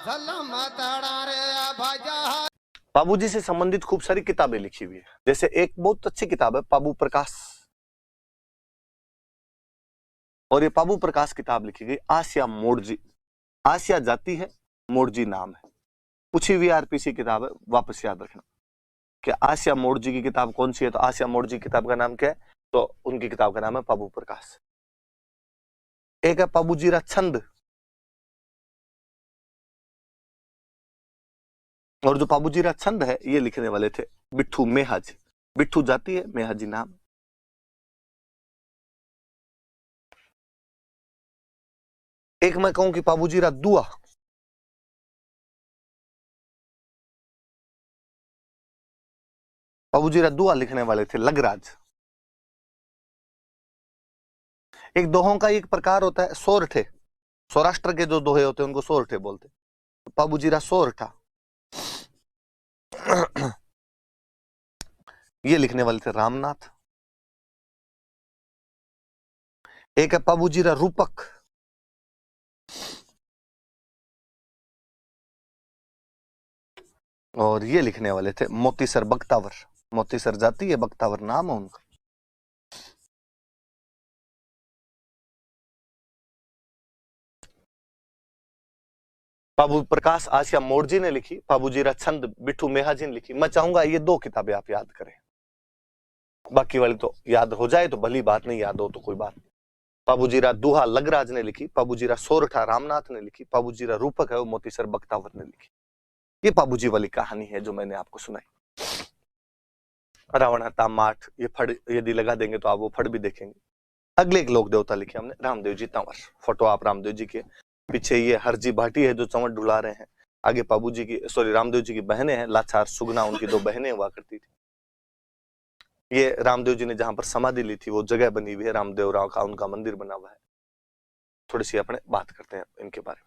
धला मतड़ा रे भाजा। बाबूजी से संबंधित खूब सारी किताबें लिखी हुई है, जैसे एक बहुत अच्छी किताब है पाबू प्रकाश, और ये पाबू प्रकाश किताब लिखी गई आसिया मोड़जी। आसिया जाति है, मोड़जी नाम है। पूछी हुई आरपीसी किताब है, वापस याद रखना कि आसिया मोड़जी की किताब कौन सी है। तो आसिया मोड़जी किताब का नाम क्या है, तो उनकी किताब का नाम है पाबू प्रकाश। एक है पाबूजीरा छंद, और जो पाबूजीरा छंद है ये लिखने वाले थे बिट्ठू मेहाज। बिट्ठू जाति है, मेहाजी नाम। एक मैं कहूं कि पाबूजीरा दुआ, पाबूजीरा दुआ लिखने वाले थे लगराज। एक दोहों का एक प्रकार होता है सोरठे, सौराष्ट्र के जो दोहे होते हैं उनको सोरठे बोलते। तो पाबूजीरा सोरठा ये लिखने वाले थे रामनाथ। एक है पाबूजीरा रूपक, और ये लिखने वाले थे मोतीसर बख्तावर। मोतीसर जाति है, बख्तावर नाम है उनका। पाबू प्रकाश आसिया मोड़जी ने लिखी, पाबूजीरा छंद बिट्ठू मेहाजी ने लिखी। मैं चाहूंगा ये दो किताबें आप याद करें, बाकी वाली तो याद हो जाए तो भली बात, नहीं याद हो तो कोई बात नहीं। पाबूजीरा दुहा लगराज ने लिखी, पाबूजीरा सोरठा रामनाथ ने लिखी, पाबूजीरा रूपक है वो मोतीसर बख्तावर ने लिखी। ये पाबूजी वाली कहानी है जो मैंने आपको सुनाई। रावण हता माठ, ये फड़ यदि लगा देंगे तो आप वो फड़ भी देखेंगे। अगले एक लोक देवता लिखे हमने रामदेव जी तंवर। फोटो आप रामदेव जी के पीछे ये हरजी भाटी है जो चंवर ढुला रहे हैं। आगे पाबूजी की सॉरी रामदेव जी की बहनें हैं, लाचार सुगना उनकी दो बहनें हुआ करती थी। ये रामदेव जी ने जहां पर समाधि ली थी वो जगह बनी हुई है, रामदेव राव का उनका मंदिर बना हुआ है। थोड़ी सी अपने बात करते हैं इनके बारे में।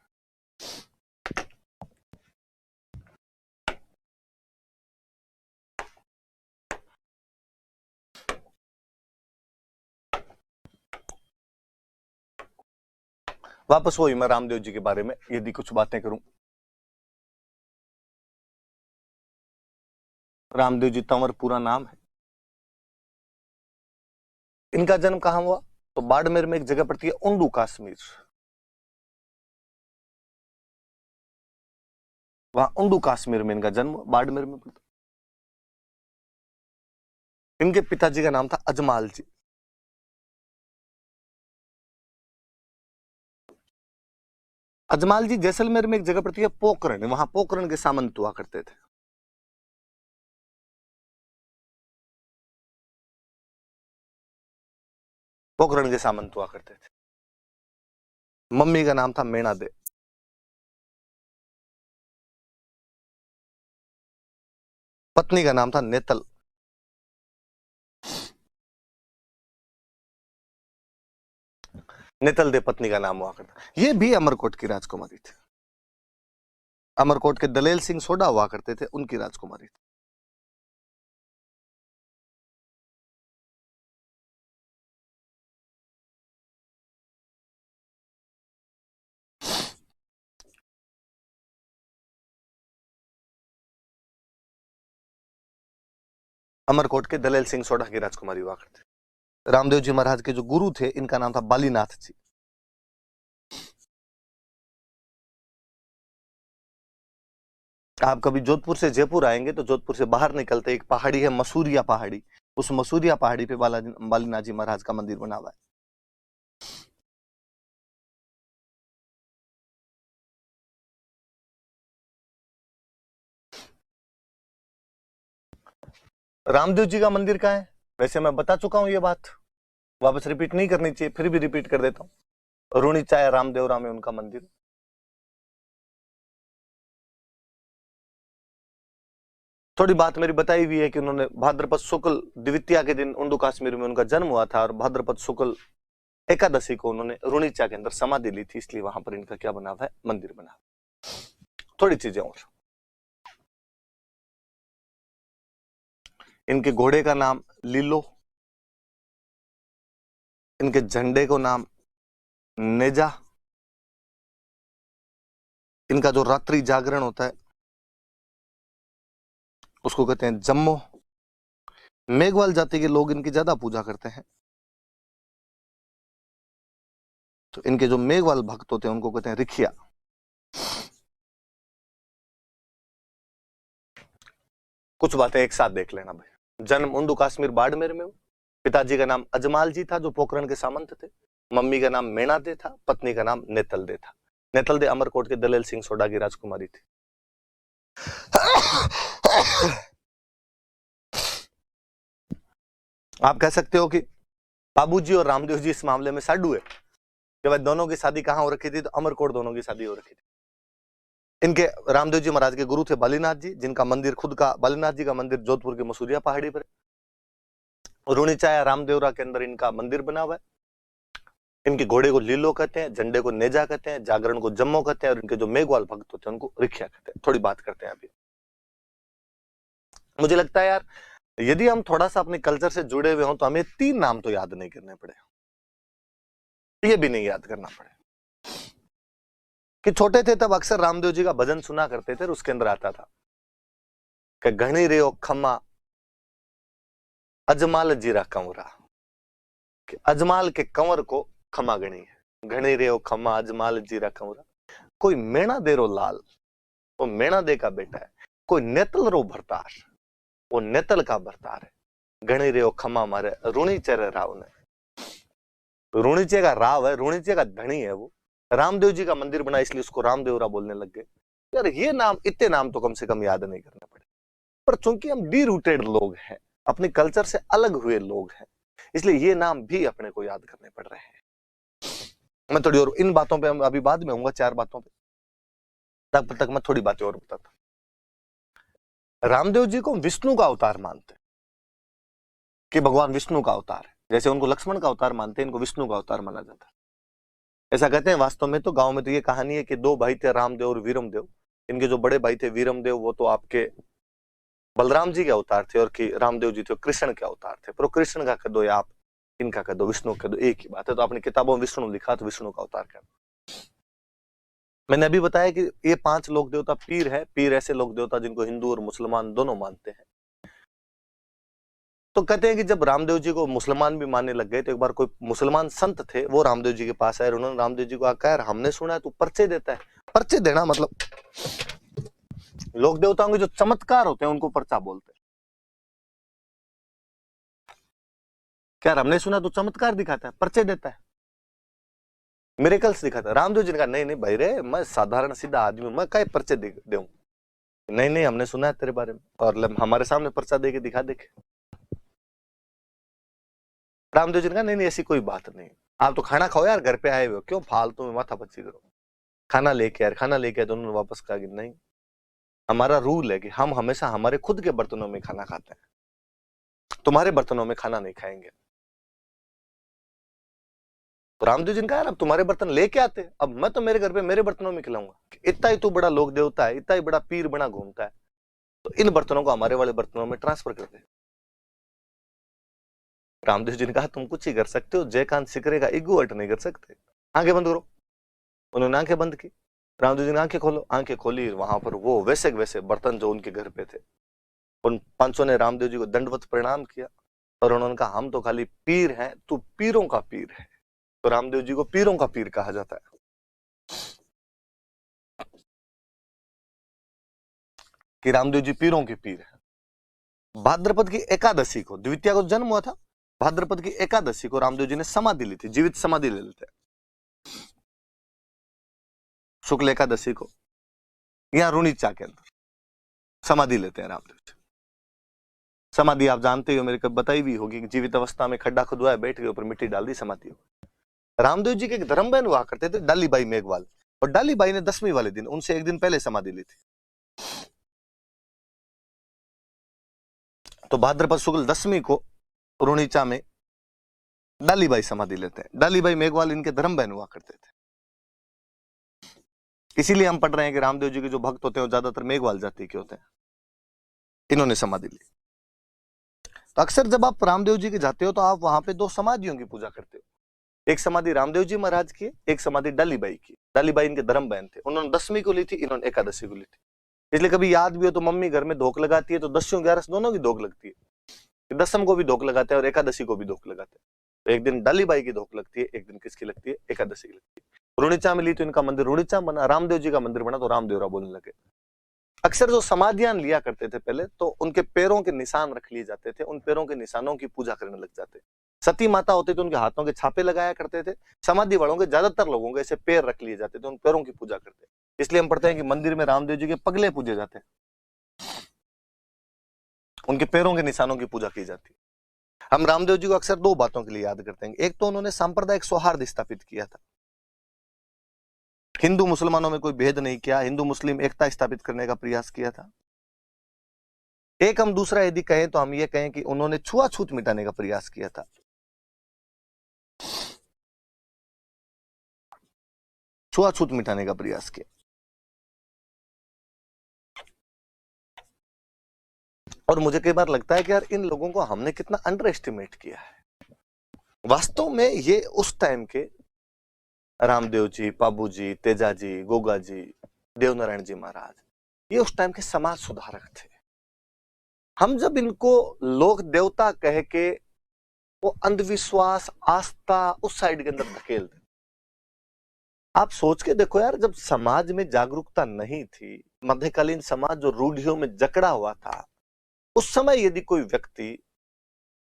वापस वही मैं रामदेव जी के बारे में यदि कुछ बातें करूं। रामदेव जी तंवर पूरा नाम है। इनका जन्म कहां हुआ, तो बाड़मेर में एक जगह पड़ती है उंडू कश्मीर, वहां उंडू कश्मीर में इनका जन्म बाड़मेर में पड़ता। इनके पिताजी का नाम था अजमाल जी। अजमाल जी जैसलमेर में एक जगह पड़ती है पोखरण, वहां पोखरण के सामंत हुआ करते थे। पोखरण के सामंत हुआ करते थे। मम्मी का नाम था मेणा दे। पत्नी का नाम था नेतल। नेतल दे पत्नी का नाम हुआ करता। ये भी अमरकोट की राजकुमारी थी। अमरकोट के दलेल सिंह सोडा हुआ करते थे, उनकी राजकुमारी थी। अमरकोट के दलेल सिंह सोडा की राजकुमारी हुआ करते। रामदेव जी महाराज के जो गुरु थे, इनका नाम था बालीनाथ जी। आप कभी जोधपुर से जयपुर आएंगे तो जोधपुर से बाहर निकलते एक पहाड़ी है मसूरिया पहाड़ी, उस मसूरिया पहाड़ी पे बालीनाथ जी महाराज का मंदिर बना हुआ है। रामदेव जी का मंदिर कहाँ है? वैसे मैं बता चुका हूं ये बात, वापस रिपीट नहीं करनी चाहिए, फिर भी रिपीट कर देता हूं। रुणीचाया रामदेवरा में उनका मंदिर। थोड़ी बात मेरी बताई हुई है कि उन्होंने भाद्रपद शुक्ल द्वितीया के दिन उंडू कश्मीर में उनका जन्म हुआ था और भाद्रपद शुक्ल एकादशी को उन्होंने रुणीचा के अंदर समाधि ली थी, इसलिए वहां पर इनका क्या बना हुआ है? मंदिर बना। थोड़ी चीजें और, इनके घोड़े का नाम लीलो, इनके झंडे को नाम नेजा, इनका जो रात्रि जागरण होता है उसको कहते हैं जम्मो। मेघवाल जाति के लोग इनकी ज्यादा पूजा करते हैं, तो इनके जो मेघवाल भक्त होते हैं उनको कहते हैं रिखिया। कुछ बातें एक साथ देख लेना भाई। जन्म उंडू कश्मीर बाड़मेर में। पिताजी का नाम अजमाल जी था जो पोखरण के सामंत थे। मम्मी का नाम मेणा दे था, पत्नी का नाम नेतल दे था। नेतल दे अमरकोट के दलेल सिंह सोडा की राजकुमारी थी। आप कह सकते हो कि बाबूजी और रामदेव जी इस मामले में साडू है कि भाई दोनों की शादी कहां हो रखी थी? तो अमरकोट दोनों की शादी हो रखी थी। इनके रामदेव जी महाराज के गुरु थे बालीनाथ जी, जिनका मंदिर खुद का बालीनाथ जी का मंदिर जोधपुर की मसूरिया पहाड़ी पर। रुणीचाया रामदेवरा के अंदर इनका मंदिर बना हुआ है। इनके घोड़े को लीलो कहते हैं, झंडे को नेजा कहते हैं, जागरण को जम्मो कहते हैं और इनके जो मेघवाल भक्त होते हैं उनको रिखिया कहते हैं। थोड़ी बात करते हैं अभी। मुझे लगता है यार, यदि हम थोड़ा सा अपने कल्चर से जुड़े हुए हों तो हमें 3 नाम तो याद नहीं करने पड़े, ये भी नहीं याद करना पड़े। कि छोटे थे तब अक्सर रामदेव जी का भजन सुना करते थे और उसके अंदर आता था कि घणी रे ओ खम्मा अजमाल जीरा कंवरा, कि अजमाल के कंवर को खमा गणी है। घणी रे ओ खम्मा अजमाल जीरा कंवरा। कोई मेणा दे रो लाल, वो मेणा दे का बेटा है। कोई नेतल रो भरतार, वो नेतल का भरतार है। घणी रे ओ खमा मारे रुणीचे राव ने। रुणीचे का राव है, रुणीचे का धनी है वो। रामदेव जी का मंदिर बना इसलिए उसको रामदेवरा बोलने लग गए। यार ये नाम, इतने नाम तो कम से कम याद नहीं करने पड़े। पर चूंकि हम डी रूटेड लोग हैं, अपने कल्चर से अलग हुए लोग हैं, इसलिए ये नाम भी अपने को याद करने पड़ रहे हैं। मैं थोड़ी और इन बातों पे अभी बाद में आऊंगा, 4 बातों पे, तब तक मैं थोड़ी बातें और बताता। रामदेव जी को विष्णु का अवतार मानते, कि भगवान विष्णु का अवतार है। जैसे उनको लक्ष्मण का अवतार मानते हैं, इनको विष्णु का अवतार माना जाता है। ऐसा कहते हैं। वास्तव में तो गांव में तो ये कहानी है कि 2 भाई थे, रामदेव और वीरमदेव। इनके जो बड़े भाई थे वीरमदेव, वो तो आपके बलराम जी के अवतार थे, और कि रामदेव जी थे कृष्ण के अवतार थे। पर कृष्ण का कह दो या आप इनका कह दो, विष्णु कह दो, एक ही बात है। तो अपनी किताबों में विष्णु लिखा तो विष्णु का अवतार कहना। मैंने अभी बताया कि ये 5 लोक देवता पीर है। पीर ऐसे लोक देवता जिनको हिंदू और मुसलमान दोनों मानते हैं। तो कहते हैं कि जब रामदेव जी को मुसलमान भी मानने लग गए तो एक बार कोई मुसलमान संत थे, वो रामदेव जी के पास आए। उन्होंने रामदेव जी को कहा, हमने सुना है तू पर्चे देता है। पर्चे देना मतलब लोक देवताओं के जो चमत्कार होते हैं उनको पर्चा बोलते हैं। क्या हमने सुना तू चमत्कार दिखाता है, पर्चे देता है, मिरेकल्स दिखाता है। रामदेव जी ने कहा, नहीं नहीं भाई रे, मैं साधारण सीधा आदमी हूं, मैं क्या पर्चे दूं? नहीं नहीं, हमने सुना है तेरे बारे में, और हमारे सामने पर्चा दे के दिखा देखे। रामदेव जी ने कहा, नहीं नहीं ऐसी कोई बात नहीं, आप तो खाना खाओ यार, घर पे आए हुए हो, क्यों फालतू में माथा पच्ची करो, खाना लेके यार, खाना लेके आए। तो उन्होंने वापस कहा कि नहीं, हमारा रूल है कि हम हमेशा हमारे खुद के बर्तनों में खाना खाते हैं, तुम्हारे बर्तनों में खाना नहीं खाएंगे। तो रामदेव जी ने कहा यार अब तुम्हारे बर्तन लेके आते, अब मैं तो मेरे घर पे मेरे बर्तनों में खिलाऊंगा। इतना ही तू बड़ा लोक देवता है, इतना ही बड़ा पीर बना घूमता है, तो इन बर्तनों को हमारे वाले बर्तनों में ट्रांसफर कर दे। रामदेव जी ने कहा तुम कुछ ही कर सकते हो, जयकांत सिकरे का ईगो हर्ट नहीं कर सकते, आंखें बंद करो। उन्होंने आंखें बंद की। रामदेव जी ने आंखें खोलो, आंखें खोली, वहां पर वो वैसे वैसे बर्तन जो उनके घर पे थे। उन पांचों ने रामदेव जी को दंडवत प्रणाम किया और उन्होंने कहा हम तो खाली पीर हैं, तू पीरों का पीर है। तो रामदेव जी को पीरों का पीर कहा जाता है कि रामदेव जी पीरों के पीर है। भाद्रपद की एकादशी को, द्वितीया को जन्म हुआ था, भाद्रपद की एकादशी को रामदेव जी ने समाधि ली थी, जीवित समाधि ले लेते हैं। शुक्ल एकादशी को यहां रुणीचा के अंदर समाधि लेते हैं रामदेव जी। समाधि आप जानते हो, मेरे कब बताई भी होगी कि जीवित अवस्था में खड्डा खुदवाया, बैठ के ऊपर मिट्टी डाल दी, समाधि हो। रामदेव जी के एक धर्म बहन हुआ करते थे डालीबाई मेघवाल, और डालीबाई ने 10वीं वाले दिन उनसे एक दिन पहले समाधि ली थी। तो भाद्रपद शुक्ल 10वीं को रुणीचा में डालीबाई समाधि लेते हैं। डालीबाई मेघवाल इनके धर्म बहन हुआ करते थे। इसीलिए हम पढ़ रहे हैं कि रामदेव जी के जो भक्त होते हैं वो ज्यादातर मेघवाल जाति के होते हैं। इन्होंने समाधि ली। तो अक्सर जब आप रामदेव जी के जाते हो तो आप वहां पे दो समाधियों की पूजा करते हो। एक समाधि रामदेव जी महाराज की, एक समाधि डालीबाई की। डालीबाई इनके धर्म बहन थे, उन्होंने 10वीं को ली थी, इन्होंने एकादशी को ली थी। इसलिए कभी याद भी हो तो मम्मी घर में धोख लगाती है तो 10 11 दोनों की धोख लगती है। 10वीं को भी धोख लगाते हैं और एकादशी को भी धोख लगाते हैं। तो एक दिन डालीबाई की धोख लगती है, एक दिन किसकी लगती है? एकादशी की लगती है। रुणीचा में ली तो इनका मंदिर रुणीचा बना, रामदेव जी का मंदिर बना तो रामदेवरा बोलने लगे। अक्सर जो समाधियां लिया करते थे पहले, तो उनके पैरों के निशान रख लिए जाते थे, उन पैरों के निशानों की पूजा करने लग जाते। सती माता होती तो उनके हाथों के छापे लगाया करते थे। समाधि वालों के ज्यादातर लोगों के ऐसे पैर रख लिए जाते थे, उन पैरों की पूजा करते। इसलिए हम पढ़ते हैं कि मंदिर में रामदेव जी के पगले पूजे जाते हैं, उनके पैरों के निशानों की पूजा की जाती है। हम रामदेव जी को अक्सर दो बातों के लिए याद करते हैं। एक तो उन्होंने सांप्रदायिक सौहार्द स्थापित किया था, हिंदू मुसलमानों में कोई भेद नहीं किया, हिंदू मुस्लिम एकता स्थापित करने का प्रयास किया था। एक हम दूसरा यदि कहें तो हम ये कहें कि उन्होंने छुआछूत मिटाने का प्रयास किया था। छुआछूत मिटाने का प्रयास किया। और मुझे कई बार लगता है कि यार इन लोगों को हमने कितना अंडर एस्टिमेट किया है। वास्तव में ये उस टाइम के रामदेव जी, पाबू जी, तेजा जी, गोगा जी, देवनारायण जी महाराज, ये उस टाइम के समाज सुधारक थे। हम जब इनको लोक देवता कह के वो अंधविश्वास, आस्था उस साइड के अंदर धकेल दे। आप सोच के देखो यार, जब समाज में जागरूकता नहीं थी, मध्यकालीन समाज जो रूढ़ियों में जकड़ा हुआ था, उस समय यदि कोई व्यक्ति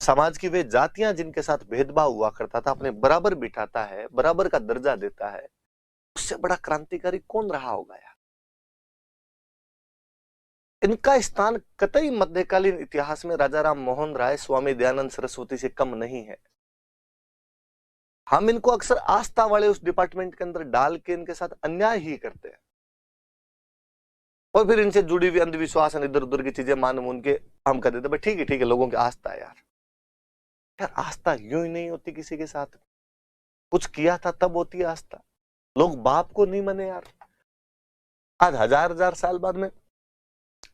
समाज की वे जातियां जिनके साथ भेदभाव हुआ करता था अपने बराबर बिठाता है, बराबर का दर्जा देता है, उससे बड़ा क्रांतिकारी कौन रहा होगा यार। इनका स्थान कतई मध्यकालीन इतिहास में राजा राम मोहन राय, स्वामी दयानंद सरस्वती से कम नहीं है। हम इनको अक्सर आस्था वाले उस डिपार्टमेंट के अंदर डाल के इनके साथ अन्याय ही करते हैं, और फिर इनसे जुड़ी हुई अंधविश्वास, इधर उधर की चीजें मान मून के हम कर देते। ठीक है, लोगों की आस्था है यार। यार आस्था यूं ही नहीं होती, किसी के साथ कुछ किया था तब होती है आस्था। लोग बाप को नहीं माने यार। आज हजार साल बाद में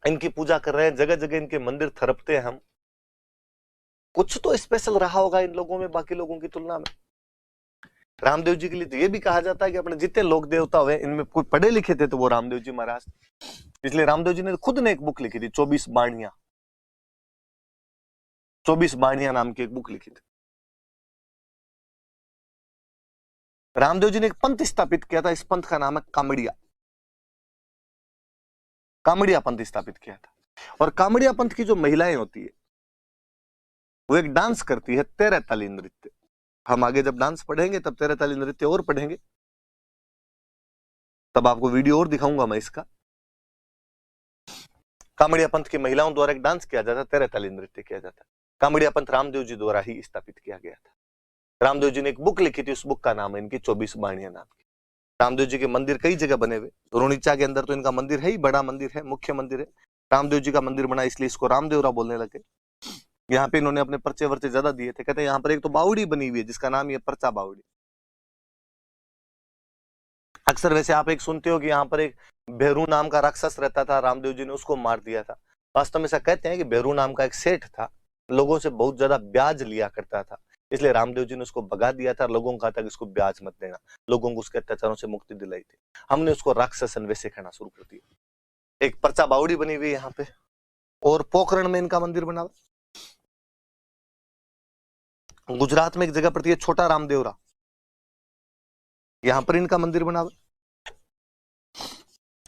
इनकी पूजा कर रहे हैं, जगह जगह इनके मंदिर थरपते हैं हम। कुछ तो स्पेशल रहा होगा इन लोगों में बाकी लोगों की तुलना में। रामदेव जी के लिए तो ये भी कहा जाता है कि अपने जितने लोक देवता हुए इनमें कोई पढ़े लिखे थे तो वो रामदेव जी महाराज। इसलिए रामदेव जी ने खुद ने एक बुक लिखी थी, 24 बाणियां। 24 बाणियां नाम की एक बुक लिखी थी। रामदेव जी ने एक पंथ स्थापित किया था, इस पंथ का नाम है कामड़िया। कामड़िया पंथ स्थापित किया था। और कामड़िया पंथ की जो महिलाएं होती है वो एक डांस करती है, तेरह ताली नृत्य। हम आगे जब डांस पढ़ेंगे तब तेरह ताली नृत्य और पढ़ेंगे, तब आपको वीडियो और दिखाऊंगा मैं इसका। कामड़िया पंथ की महिलाओं द्वारा एक डांस किया जाता, तेरह ताली नृत्य किया जाता। कामड़िया पंथ रामदेव जी द्वारा ही स्थापित किया गया था। रामदेव जी ने एक बुक लिखी थी, उस बुक का नाम है इनकी 24 बाणियां नाम की। रामदेव जी के मंदिर कई जगह बने हुए, रुणीचा के अंदर तो इनका मंदिर है ही, बड़ा मंदिर है, मुख्य मंदिर है। रामदेव जी का मंदिर बना इसलिए इसको रामदेवरा बोलने लगे। यहाँ पे इन्होंने अपने पर्चे वर्चे ज्यादा दिए थे। कहते हैं यहाँ पर एक तो बावड़ी बनी हुई है जिसका नाम है परचा बावड़ी। अक्सर वैसे आप एक सुनते हो कि यहाँ पर एक भेरू नाम का राक्षस रहता था, रामदेव जी ने उसको मार दिया था। वास्तव में ऐसा कहते हैं कि भेरू नाम का एक सेठ था, लोगों से बहुत ज्यादा ब्याज लिया करता था, इसलिए रामदेव जी ने उसको भगा दिया था। लोगों को कहा था कि इसको ब्याज मत देना, लोगों को उसके अत्याचारों से मुक्ति दिलाई थी। हमने उसको राक्षसन वैसे कहना शुरू कर दिया। एक पर्चा बावड़ी बनी हुई है यहाँ पे, और पोखरण में इनका मंदिर बना हुआ। गुजरात में एक जगह पड़ती है छोटा रामदेवरा, यहां पर इनका मंदिर बना हुआ।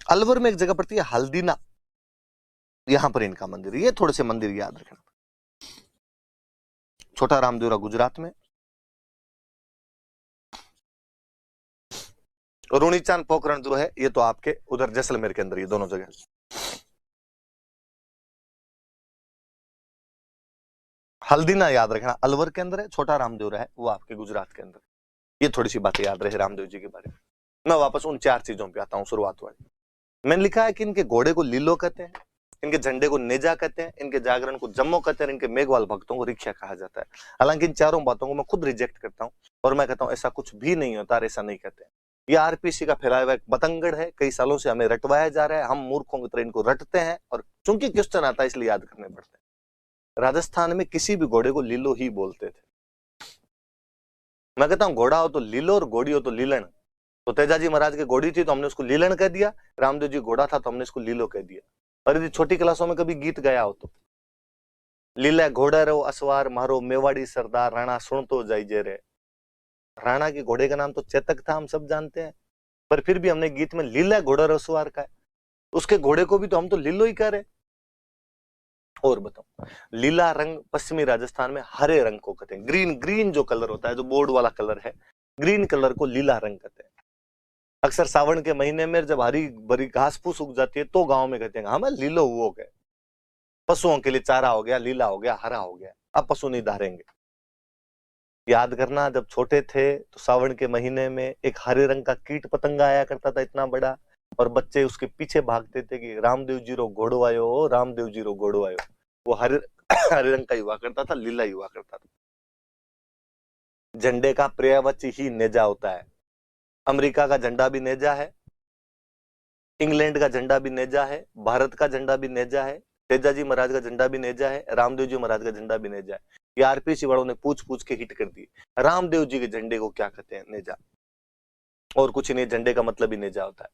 अलवर में एक जगह पड़ती है हल्दीना, यहां पर इनका मंदिर। ये थोड़े से मंदिर याद रखना। छोटा रामदेवरा गुजरात में, रुणीचांद पोखरण जो है ये तो आपके उधर जैसलमेर के अंदर, ये दोनों जगह। हल्दीना याद रखना अलवर के अंदर है, छोटा रामदेवरा है वो आपके गुजरात के अंदर। ये थोड़ी सी बातें याद रहे रामदेव जी के बारे में। मैं वापस उन 4 चीजों पे आता हूं। शुरुआत वाली मैंने लिखा है कि इनके घोड़े को लीलो कहते हैं, इनके झंडे को नेजा कहते हैं, इनके जागरण को जम्मो कहते हैं, इनके मेघवाल भक्तों को रिक्शा कहा जाता है। हालांकि इन चारों बातों को मैं खुद रिजेक्ट करता हूं और मैं कहता हूं ऐसा कुछ भी नहीं होता, ऐसा नहीं कहते हैं। ये आरपीसी का फैलाया हुआ एक बतंगड़ है, कई सालों से हमें रटवाया जा रहा है, हम मूर्खों की तरह इनको रटते हैं और चूंकि क्वेश्चन आता है इसलिए याद करने पड़ते हैं। राजस्थान में किसी भी घोड़े को लीलो ही बोलते थे। मैं कहता हूं घोड़ा हो तो लीलो और घोड़ी हो तो लीलन। तो तेजाजी महाराज की घोड़ी थी तो हमने उसको लीलन कह दिया, रामदेव जी घोड़ा था तो हमने इसको लीलो कह दिया। और यदि छोटी क्लासों में कभी गीत गाया हो तो लीला घोड़ा रो असवार मारो मेवाड़ी सरदार राणा सुन तो जाइजे रे। राणा के घोड़े का नाम तो चेतक था, हम सब जानते हैं, पर फिर भी हमने गीत में लीला घोड़ा रो असवार का है। उसके घोड़े को भी तो हम तो लीलो ही कह रहे। और बताओ, लीला रंग पश्चिमी राजस्थान में हरे रंग को कहते हैं। ग्रीन, ग्रीन जो कलर होता है, जो बोर्ड वाला कलर है, ग्रीन कलर को लीला रंग कहते हैं। अक्सर सावन के महीने में जब हरी भरी घास फूस उग जाती है तो गांव में कहते हैं हमें लीलो हो गए, पशुओं के लिए चारा हो गया, लीला हो गया, हरा हो गया, अब पशु नहीं धारेंगे। याद करना, जब छोटे थे तो सावन के महीने में एक हरे रंग का कीट पतंगा आया करता था इतना बड़ा, और बच्चे उसके पीछे भागते थे कि रामदेव जी रो घोड़ो आयो, रामदेव जी रो घोड़ो आयो। वो हरे हरे रंग का ही हुआ करता था, लीला ही हुआ करता था। झंडे का पर्यायवाची ही नेजा होता है। अमेरिका का झंडा भी नेजा है, इंग्लैंड का झंडा भी नेजा है, भारत का झंडा भी नेजा है, तेजाजी महाराज का झंडा भी नेजा है, रामदेव जी महाराज का झंडा भी नेजा है। ये आरपीसी वालों ने पूछ पूछ के हिट कर दी। रामदेव जी के झंडे को क्या कहते हैं? नेजा। और कुछ नहीं, झंडे का मतलब ही नेजा होता है।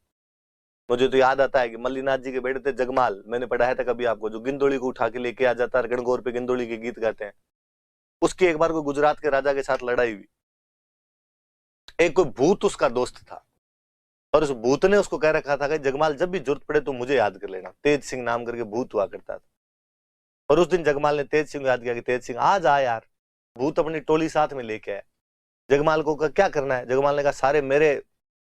मुझे तो याद आता है कि मल्लीनाथ जी के बेटे थे जगमाल, मैंने पढ़ाया था कभी आपको, जो गिंदोली को उठा के लेके आ जाता है, गणगौर पे गिंदोली के गीत गाते हैं। उसकी एक बार कोई गुजरात के राजा के साथ लड़ाई हुई, एक कोई भूत उसका दोस्त था, और उस भूत ने उसको कह रखा था कि जगमाल जब भी जरूरत पड़े तो मुझे याद कर लेना। तेज सिंह नाम करके भूत हुआ करता था। और उस दिन जगमाल ने तेज सिंह याद किया कि तेज सिंह आ जा यार, भूत अपनी टोली साथ में लेके आया। जगमाल को कहा क्या करना है? जगमाल ने कहा सारे मेरे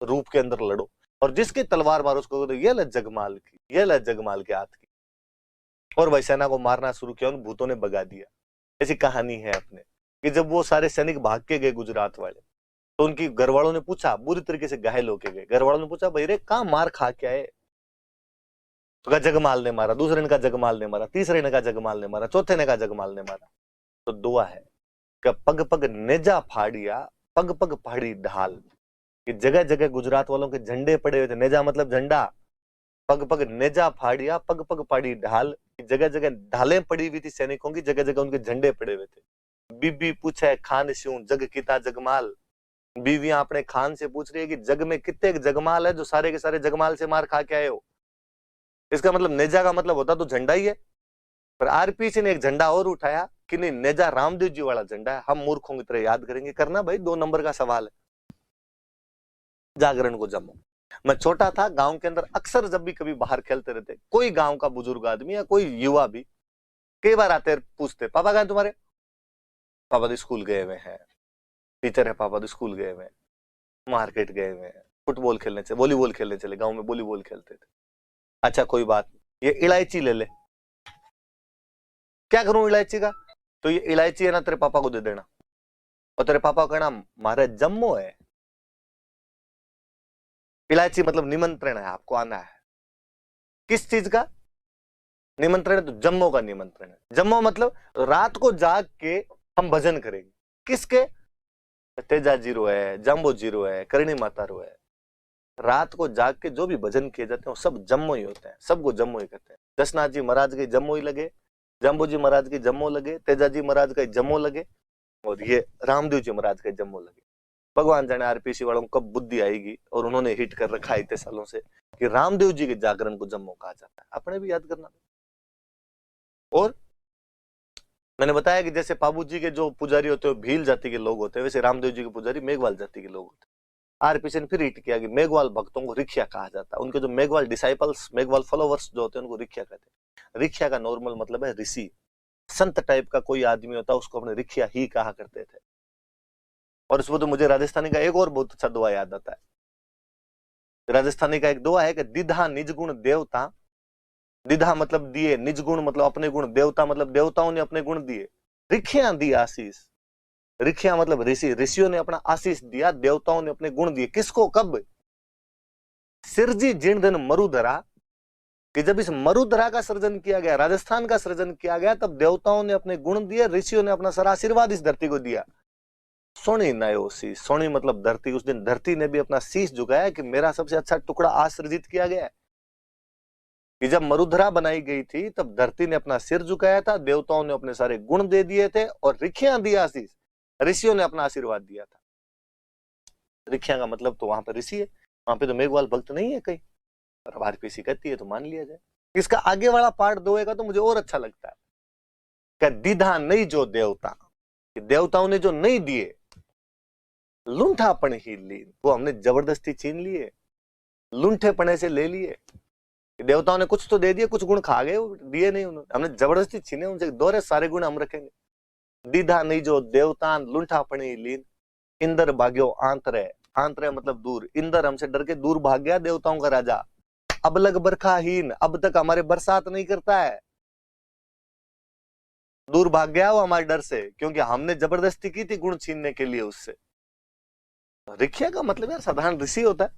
रूप के अंदर लड़ो, और जिसकी तलवार मारो उसको तो ये ल जगमाल की, ये ल जगमाल के हाथ की। और वही सेना को मारना शुरू किया, उन भूतों ने भगा दिया। ऐसी कहानी है अपने कि जब वो सारे सैनिक भाग के गए गुजरात वाले, तो उनकी घर वालों ने पूछा, बुरी तरीके से घायल होके गए, घर वालों ने पूछा भाई रे कहाँ मार खा के आए? तो कहा जगमाल ने मारा, दूसरे ने कहा जगमाल ने मारा, तीसरे ने कहा जगमाल ने मारा, चौथे ने कहा जगमाल ने मारा। तो दुआ है कि पग पग नेजा फाड़िया, पग पग फाड़ी ढाल। कि जगह जगह गुजरात वालों के झंडे पड़े हुए थे, नेजा मतलब झंडा। पग पग नेजा फाड़िया, पग पग फाड़ी ढाल। जगह जगह ढालें पड़ी हुई थी सैनिकों की, जगह जगह उनके झंडे पड़े हुए थे। बीबी पूछे खान स्यूं जग किता जगमाल। बीवियां अपने खान से पूछ रही है कि जग में कितने जगमाल है जो सारे के सारे जगमाल से मार खा के आए हो। इसका मतलब नेजा का मतलब होता तो झंडा ही है, पर आरपीसी ने एक झंडा और उठाया कि नहीं, नेजा रामदेव जी वाला झंडा है, हम मूर्खों की तरह याद करेंगे। करना भाई 2 नंबर का सवाल है। जागरण को जमो। मैं छोटा था, गांव के अंदर अक्सर जब भी कभी बाहर खेलते रहते, कोई गांव का बुजुर्ग आदमी या कोई युवा भी कई बार आते पूछते पापा कहाँ तुम्हारे? पापा तो स्कूल गए हुए हैं। टीचर है पापा तो स्कूल गए हुए हैं, मार्केट गए हुए हैं, फुटबॉल खेलने चले, वॉलीबॉल खेलने चले, गांव में वॉलीबॉल खेलते थे। अच्छा कोई बात, ये इलायची ले ले। क्या करूं इलायची का? तो ये इलायची है ना तेरे पापा को दे देना, और तेरे पापा को कहना मारे जम्मो है। इलायची मतलब निमंत्रण है, आपको आना है। किस चीज का निमंत्रण है? तो जम्मो का निमंत्रण है। जम्मो मतलब रात को जाग के हम भजन करेंगे। किसके? तेजा जीरो है, जाम्बो जीरो है, करणी माता रो है। रात को जाग के जो भी भजन किए जाते हैं वो सब जम्मो ही होते हैं, सबको जम्मो ही कहते हैं। दशनाथ जी महाराज के जम्मो ही लगे, जम्बू जी महाराज के जम्मो लगे, तेजा जी महाराज का जम्मो लगे, और ये रामदेव जी महाराज के जम्मो लगे। भगवान जाने आरपीसी वालों को कब बुद्धि आएगी, और उन्होंने हिट कर रखा है इतने सालों से कि रामदेव जी के जागरण को जम्मो कहा जाता है। अपने भी याद करना। और मैंने बताया कि जैसे पाबू जी के जो पुजारी होते हैं भील जाति के लोग होते हैं, वैसे रामदेव जी के पुजारी मेघवाल जाति के लोग होते हैं। आरपीसी ने फिर हिट किया कि मेघवाल भक्तों को रिक्शा कहा जाता है। उनके जो मेघवाल डिसाइपल्स, मेघवाल फॉलोवर्स जो होते हैं उनको रिक्शा कहते हैं। रिक्शा का नॉर्मल मतलब है ऋषि, संत टाइप का कोई आदमी होता है उसको अपने रिक्शा ही कहा करते थे। और इसमें तो मुझे राजस्थानी का एक और बहुत अच्छा दुआ याद आता है। राजस्थानी का एक दुआ है कि दिधा निज गुण देवता, दिधा मतलब दिए, निज गुण मतलब अपने गुण, देवता मतलब देवताओं ने अपने गुण दिए, रिखिया दी आशीष। रिखिया मतलब ऋषि, ऋषियों ने अपना आशीष दिया, देवताओं ने अपने गुण दिए। किसको, कब? सिरजी जिणधन मरुधरा, कि जब इस मरुधरा का सृजन किया गया, राजस्थान का सृजन किया गया, तब देवताओं ने अपने गुण दिए, ऋषियों ने अपना सारा आशीर्वाद इस धरती को दिया। सोनी नयो शीश, सोनी मतलब धरती। उस दिन धरती ने भी अपना शीश झुकाया कि मेरा सबसे अच्छा टुकड़ा आज सृजित किया गया है। कि जब मरुधरा बनाई गई थी तब धरती ने अपना सिर झुकाया था, देवताओं ने अपने सारे गुण दे दिए थे, और रिखियां दिया आशीष, ऋषियों ने अपना आशीर्वाद दिया था। रिखियां का मतलब तो वहां पर ऋषि है, वहां पे तो मेघवाल भक्त नहीं है कहीं, और आरपीसी कहती है तो मान लिया जाए। इसका आगे वाला पार्ट 2 का तो मुझे और अच्छा लगता है कि दीधा नहीं जो देवता, देवताओं ने जो नहीं दिए, लुंठापन ही लीन, वो हमने जबरदस्ती छीन लिए, लुंठेपने से ले लिए। देवताओं ने कुछ तो दे दिए, कुछ गुण खा गए, दिए नहीं उन्होंने, हमने जबरदस्ती छीने उनसे। दोहरे सारे गुण हम रखेंगे। दीधा नहीं जो देवता, लुंठापन ही लीन, इंद्र भाग्यो आंतरे, आंतरे मतलब दूर, इंद्र हमसे डर के दूर भाग गया, देवताओं का राजा। अब लग बरखाहीन, अब तक हमारे बरसात नहीं करता है, दूर भाग गया वो हमारे डर से, क्योंकि हमने जबरदस्ती की थी गुण छीनने के लिए उससे। रिखिया का मतलब यार साधारण ऋषि होता है,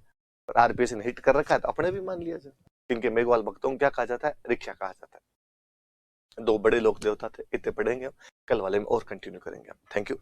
और आरपीएस ने हिट कर रखा है तो अपने भी मान लिया जाए। जिनके मेघवाल भक्तों को क्या कहा जाता है? रिक्शा कहा जाता है। 2 बड़े लोक देवता थे, इतने पढ़ेंगे हम, कल वाले में और कंटिन्यू करेंगे हम। Thank you.